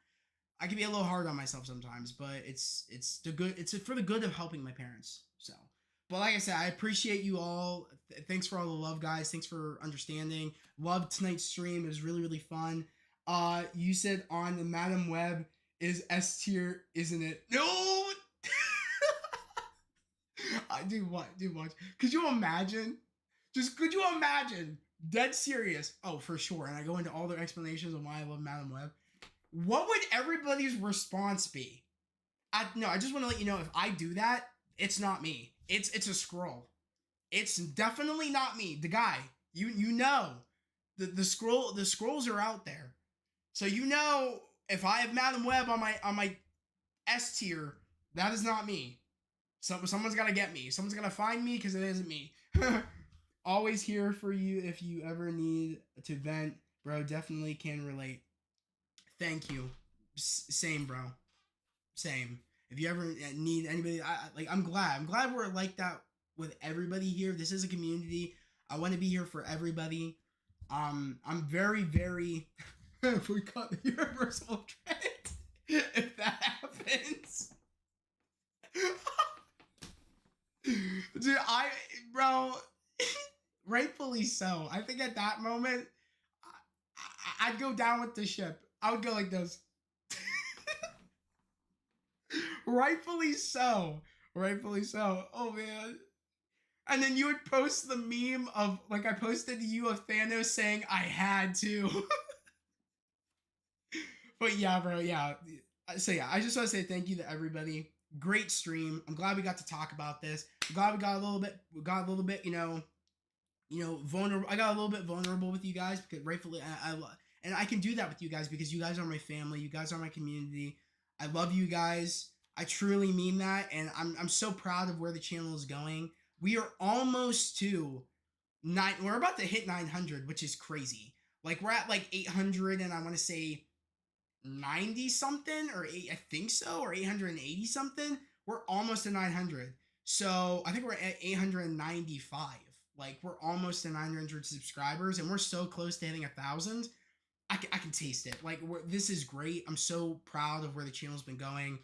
I can be a little hard on myself sometimes, but it's the good. It's for the good of helping my parents. So, but like I said, I appreciate you all. Thanks for all the love, guys. Thanks for understanding. Loved tonight's stream. It was really fun. You said on the Madam Web is S tier, isn't it? No. I do what? Do watch. Could you imagine? Just could you imagine? Dead serious. Oh, for sure. And I go into all their explanations on why I love Madam Web. What would everybody's response be? I just want to let you know if I do that, it's not me. It's a scroll. It's definitely not me. The guy. You know. The scrolls are out there. So you know if I have Madam Web on my S tier, that is not me. Someone's gotta get me. Someone's gotta find me because it isn't me. Always here for you if you ever need to vent, bro. Definitely can relate. Thank you. Same, bro. Same. If you ever need anybody, I'm glad. I'm glad we're like that with everybody here. This is a community. I want to be here for everybody. I'm very. If we cut the universal trend, if that happens, dude, bro, rightfully so. I think at that moment, I'd go down with the ship. I would go like this. Rightfully so. Rightfully so. Oh man. And then you would post the meme of like I posted to you of Thanos saying I had to. But yeah, bro, yeah. So yeah, I just want to say thank you to everybody. Great stream. I'm glad we got to talk about this. I'm glad we got a little bit, vulnerable. I got a little bit vulnerable with you guys because rightfully and I can do that with you guys because you guys are my family. You guys are my community. I love you guys. I truly mean that, and I'm so proud of where the channel is going. We are almost to we're about to hit 900, which is crazy. Like we're at like 800, and I want to say 90 something or I think so, or 880 something. We're almost to 900. So I think we're at 895. Like we're almost to 900 subscribers, and we're so close to hitting 1,000. I can taste it. Like this is great. I'm so proud of where the channel's been going.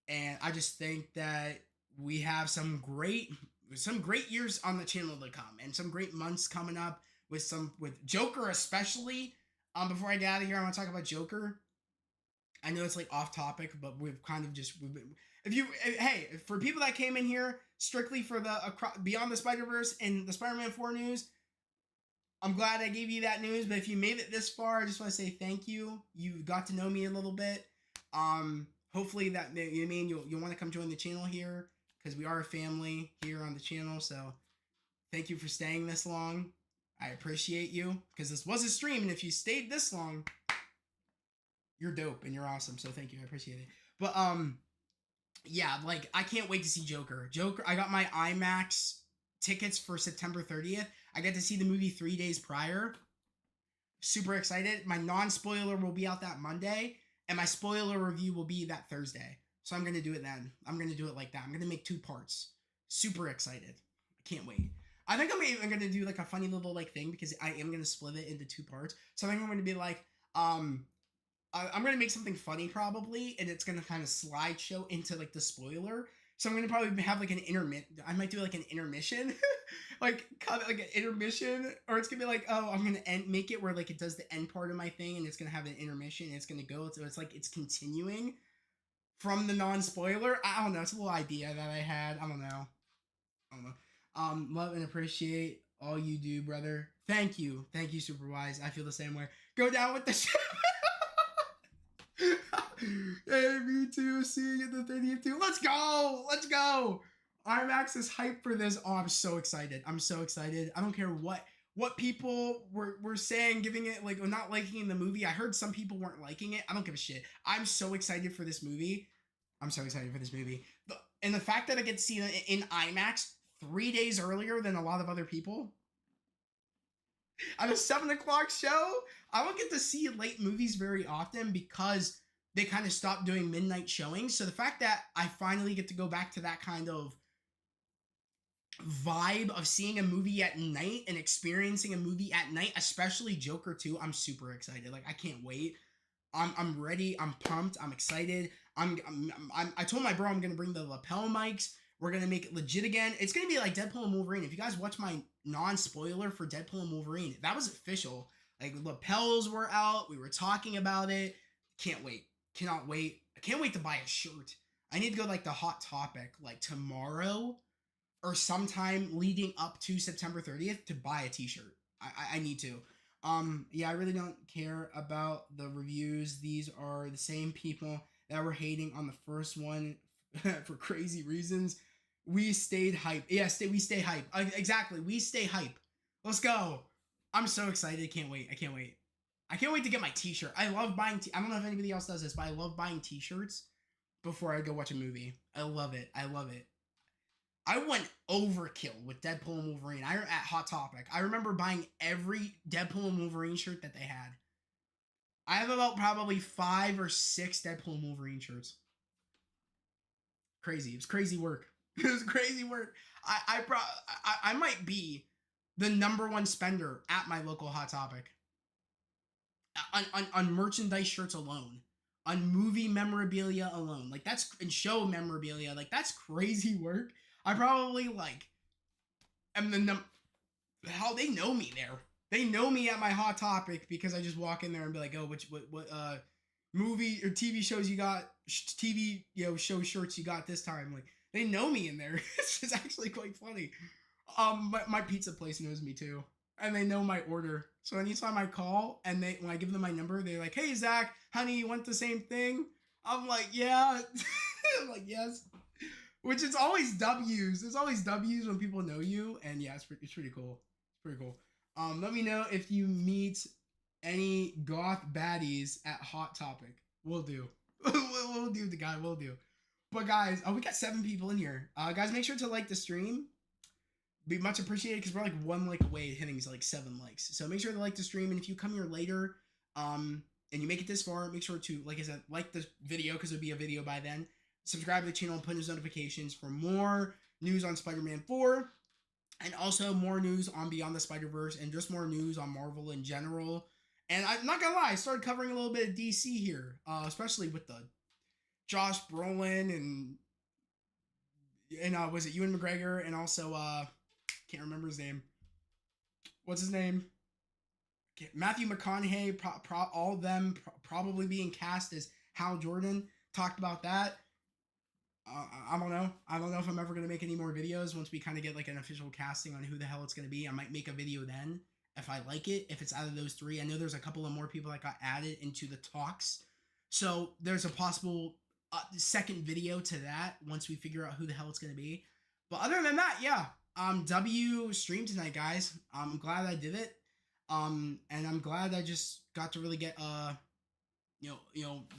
And I just think that we have some great years on the channel to come, and some great months coming up with Joker especially. Before I get out of here, I want to talk about Joker. I know it's like off topic, but we've been, for people that came in here strictly for the Beyond the Spider-Verse and the Spider-Man 4 news, I'm glad I gave you that news, but if you made it this far, I just want to say thank you. You got to know me a little bit. Hopefully that you know I mean you'll want to come join the channel here because we are a family here on the channel. So thank you for staying this long. I appreciate you because this was a stream, and if you stayed this long, you're dope and you're awesome. So thank you, I appreciate it. But yeah, like I can't wait to see Joker. Joker, I got my IMAX tickets for September 30th. I get to see the movie 3 days prior. Super excited. My non-spoiler will be out that Monday, and my spoiler review will be that Thursday. So I'm gonna do it then. I'm gonna do it like that. I'm gonna make 2 parts. Super excited. I can't wait. I think I'm even gonna do like a funny little like thing because I am gonna split it into 2 parts. So I think I'm gonna be like, I'm gonna make something funny probably, and it's gonna kind of slideshow into like the spoiler. So I'm gonna probably have like an intermit. I might do like an intermission, like kind of like an intermission, or it's gonna be like, oh, I'm gonna make it where like it does the end part of my thing, and it's gonna have an intermission, and it's gonna go. So it's like it's continuing from the non-spoiler. I don't know. It's a little idea that I had. I don't know. I don't know. Love and appreciate all you do, brother. Thank you, Superwise. I feel the same way. Go down with the ship. Hey, me too. Seeing it the 30th too. Let's go. Let's go. IMAX is hyped for this. Oh, I'm so excited. I'm so excited. I don't care what people were saying, giving it like or not liking the movie. I heard some people weren't liking it. I don't give a shit. I'm so excited for this movie. I'm so excited for this movie. And the fact that I get to see it in IMAX 3 days earlier than a lot of other people at a 7 o'clock show. I don't get to see late movies very often because they kind of stopped doing midnight showings. So the fact that I finally get to go back to that kind of vibe of seeing a movie at night and experiencing a movie at night, especially Joker 2, I'm super excited. Like I can't wait. I'm ready. I'm pumped. I'm excited. I told my bro I'm gonna bring the lapel mics. We're gonna make it legit again. It's gonna be like Deadpool and Wolverine. If you guys watch my non-spoiler for Deadpool and Wolverine, that was official. Like lapels were out. We were talking about it. Can't wait. Cannot wait. I can't wait to buy a shirt. I need to go like the Hot Topic like tomorrow or sometime leading up to September 30th to buy a t-shirt. I need to. Yeah, I really don't care about the reviews. These are the same people that were hating on the first one for crazy reasons. We stayed hype. Yeah, we stay hype. Exactly. We stay hype. Let's go. I'm so excited. I can't wait. I can't wait. I can't wait to get my t-shirt. I love buying I don't know if anybody else does this, but I love buying t-shirts before I go watch a movie. I love it. I love it. I went overkill with Deadpool and Wolverine. I at Hot Topic. I remember buying every Deadpool and Wolverine shirt that they had. I have about probably 5 or 6 Deadpool and Wolverine shirts. Crazy. It was crazy work. It was crazy work. I might be the #1 spender at my local Hot Topic on merchandise shirts alone, on movie memorabilia alone. Like that's and show memorabilia. Like that's crazy work. I probably like am how they know me there. They know me at my Hot Topic because I just walk in there and be like, oh, what movie or TV shows you got? TV show shirts you got this time? Like they know me in there. It's just actually quite funny. My pizza place knows me too, and they know my order. So anytime I call and when I give them my number, they're like, hey Zach, honey, you want the same thing? I'm like, yeah. I'm like, yes. Which is always W's. There's always W's when people know you, and yeah, it's pretty cool. It's pretty cool. Let me know if you meet any goth baddies at Hot Topic. We'll do. We'll do the guy. We'll do. But guys, we got 7 people in here. Guys, make sure to like the stream. Be much appreciated because we're like 1 like away hitting like 7 likes. So make sure to like the stream, and if you come here later, and you make it this far, make sure to, like I said, like the video because it'll be a video by then. Subscribe to the channel and put those notifications for more news on Spider-Man 4, and also more news on Beyond the Spider-Verse, and just more news on Marvel in general. And I'm not gonna lie, I started covering a little bit of DC here, especially with the Josh Brolin and was it Ewan McGregor, and also can't remember his name. What's his name? Matthew McConaughey. All of them probably being cast as Hal Jordan. Talked about that. I don't know. I don't know if I'm ever going to make any more videos once we kind of get like an official casting on who the hell it's going to be. I might make a video then if I like it, if it's out of those three. I know there's a couple of more people that got added into the talks. So there's a possible second video to that once we figure out who the hell it's going to be. But other than that, yeah. W stream tonight, guys. I'm glad I did it. And I'm glad I just got to really get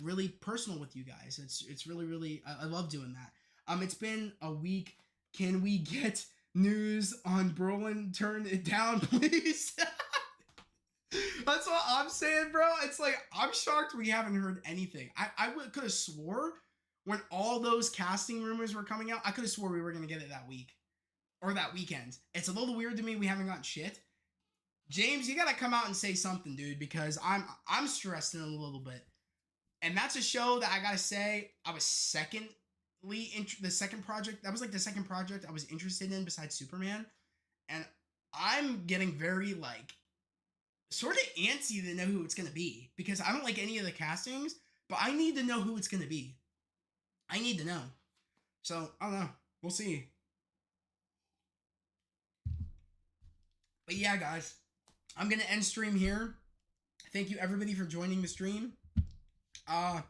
really personal with you guys. It's really I love doing that. It's been a week. Can we get news on Brolin? Turn it down, please. That's what I'm saying, bro. It's like I'm shocked we haven't heard anything. I could have swore when all those casting rumors were coming out, I could have swore we were gonna get it that week or that weekend. It's a little weird to me we haven't gotten shit. James, you gotta come out and say something, dude, because I'm stressing a little bit. And that's a show that I gotta say I was the second project. That was like the second project I was interested in besides Superman. And I'm getting very like sort of antsy to know who it's gonna be because I don't like any of the castings, but I need to know who it's gonna be. I need to know. So I don't know. We'll see. But yeah, guys, I'm gonna end stream here. Thank you everybody for joining the stream. I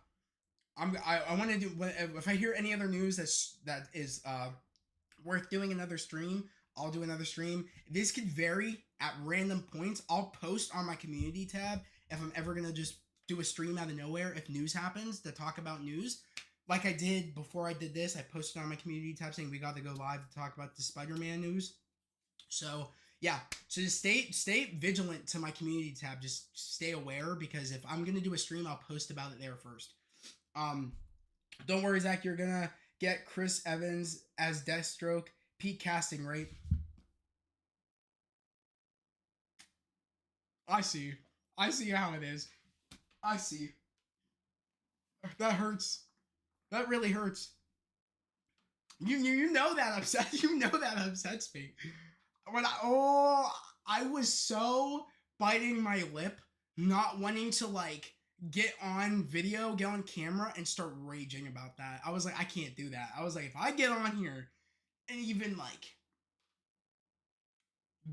want to do, if I hear any other news that is worth doing another stream, I'll do another stream. This could vary at random points. I'll post on my community tab if I'm ever gonna just do a stream out of nowhere if news happens to talk about news. Like I did before I did this, I posted on my community tab saying we got to go live to talk about the Spider-Man news. So yeah, so just stay vigilant to my community tab. Just stay aware because if I'm gonna do a stream, I'll post about it there first. Don't worry, Zach. You're gonna get Chris Evans as Deathstroke. Peak casting, right? I see. I see how it is. I see. That hurts. That really hurts. You know that upset. You know that upsets me. When I was so biting my lip, not wanting to like get on video, get on camera, and start raging about that. I was like, I can't do that. I was like, if I get on here and even like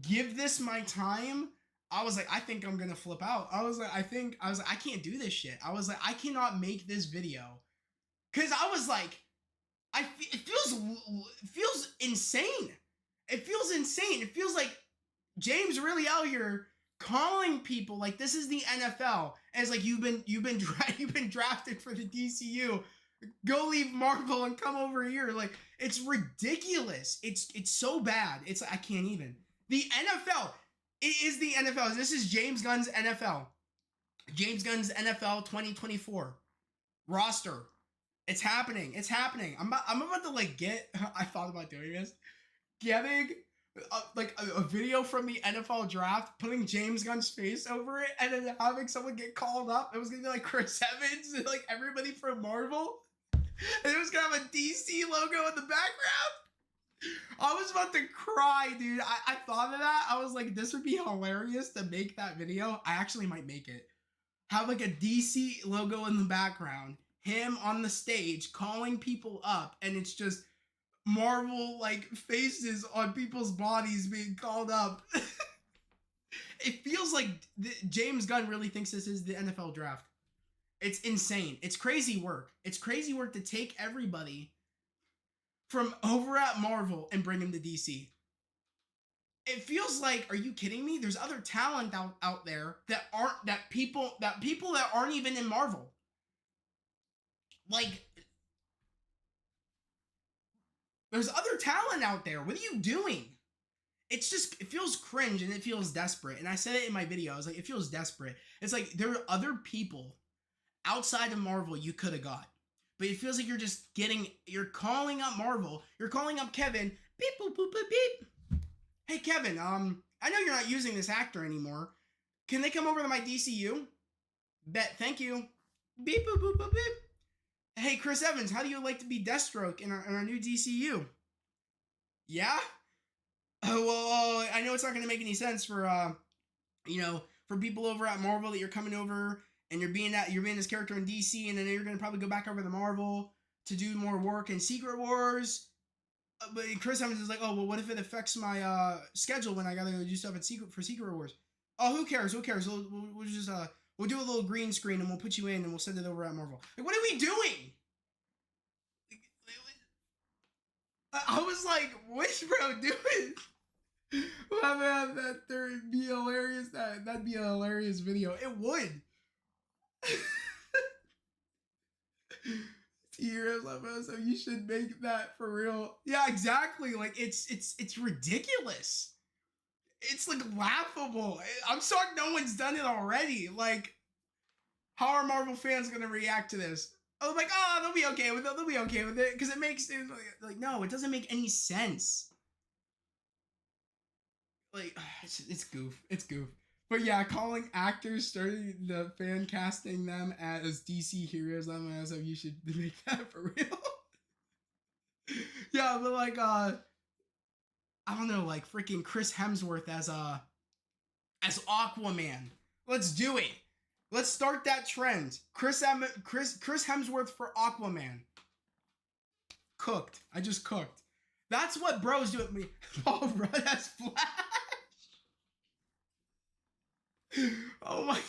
give this my time, I was like, I think I'm gonna flip out. I was like, I can't do this shit. I was like, I cannot make this video. Cause I was like, it feels insane. It feels insane. It feels like James really out here calling people like this is the NFL. And it's like you've been drafted for the DCU. Go leave Marvel and come over here. Like it's ridiculous. It's so bad. It's like I can't even. The NFL. It is the NFL. This is James Gunn's NFL. James Gunn's NFL 2024 roster. It's happening. It's happening. I'm about to like get. I thought about doing this. Getting a video from the NFL draft, putting James Gunn's face over it, and then having someone get called up. It was gonna be like Chris Evans and like everybody from Marvel. And it was gonna have a DC logo in the background. I was about to cry, dude. I thought of that. I was like, this would be hilarious to make that video. I actually might make it. Have like a DC logo in the background. Him on the stage calling people up, and it's just Marvel like faces on people's bodies being called up. It feels like James Gunn really thinks this is the NFL draft. It's insane. It's crazy work. It's crazy work to take everybody from over at Marvel and bring them to DC. It feels like, are you kidding me? There's other talent out there that people that aren't even in Marvel. Like, there's other talent out there. What are you doing? It's just, it feels cringe and it feels desperate. And I said it in my video. I was like, it feels desperate. It's like there are other people outside of Marvel you could have got. But it feels like you're calling up Marvel. You're calling up Kevin. Beep, boop, boop, boop, beep. Hey, Kevin, I know you're not using this actor anymore. Can they come over to my DCU? Bet, thank you. Beep, boop, boop, boop, beep. Hey, Chris Evans, how do you like to be Deathstroke in our new DCU? Yeah? Well, I know it's not going to make any sense for, for people over at Marvel that you're coming over and you're being this character in DC, and then you're going to probably go back over to Marvel to do more work in Secret Wars. But Chris Evans is like, oh, well, what if it affects my schedule when I got to go do stuff for Secret Wars? Oh, who cares? Who cares? We'll just we'll do a little green screen and we'll put you in and we'll send it over at Marvel. Like, what are we doing? I was like, what's bro doing? Well, man, that'd be hilarious. That'd be a hilarious video. It would. Heroes of us, so you should make that for real. Yeah, exactly. Like it's ridiculous. It's like laughable. I'm shocked no one's done it already. Like, how are Marvel fans gonna react to this? I'm like, oh, they'll be okay with it. They'll be okay with it because it makes it like no, it doesn't make any sense. Like it's goof. It's goof. But yeah, calling actors, starting the fan casting them as DC heroes, I'm so you should make that for real. Yeah, but like I don't know, like freaking Chris Hemsworth as Aquaman. Let's do it. Let's start that trend. Chris Hemsworth for Aquaman. Cooked. I just cooked. That's what bros do with me. Paul Rudd as Flash. Oh my.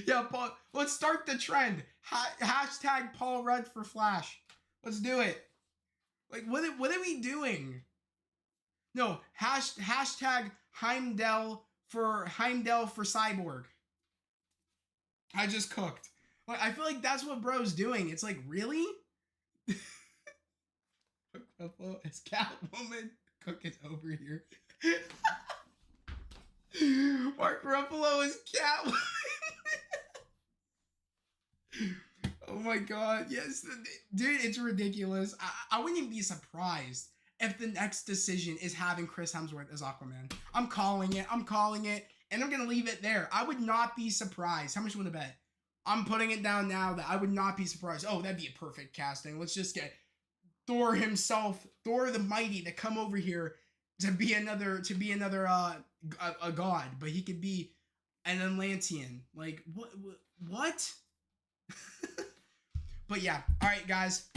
Yeah, Paul. Let's start the trend. Hashtag Paul Rudd for Flash. Let's do it. Like, what are we doing? No, hashtag Heimdall for Cyborg. I just cooked. Like, I feel like that's what bro's doing. It's like, really? Ruffalo as Catwoman. Cook is over here. Mark Ruffalo is Catwoman. Oh my god, yes, dude, it's ridiculous. I wouldn't even be surprised if the next decision is having Chris Hemsworth as Aquaman. I'm calling it, and I'm gonna leave it there. I would not be surprised. How much would I bet? I'm putting it down now that I would not be surprised. Oh, that'd be a perfect casting. Let's just get Thor himself, Thor the Mighty, to come over here to be another a god, but he could be an Atlantean. Like what? But yeah, all right, guys.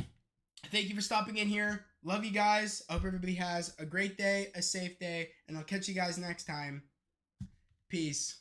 Thank you for stopping in here. Love you guys. Hope everybody has a great day, a safe day, and I'll catch you guys next time. Peace.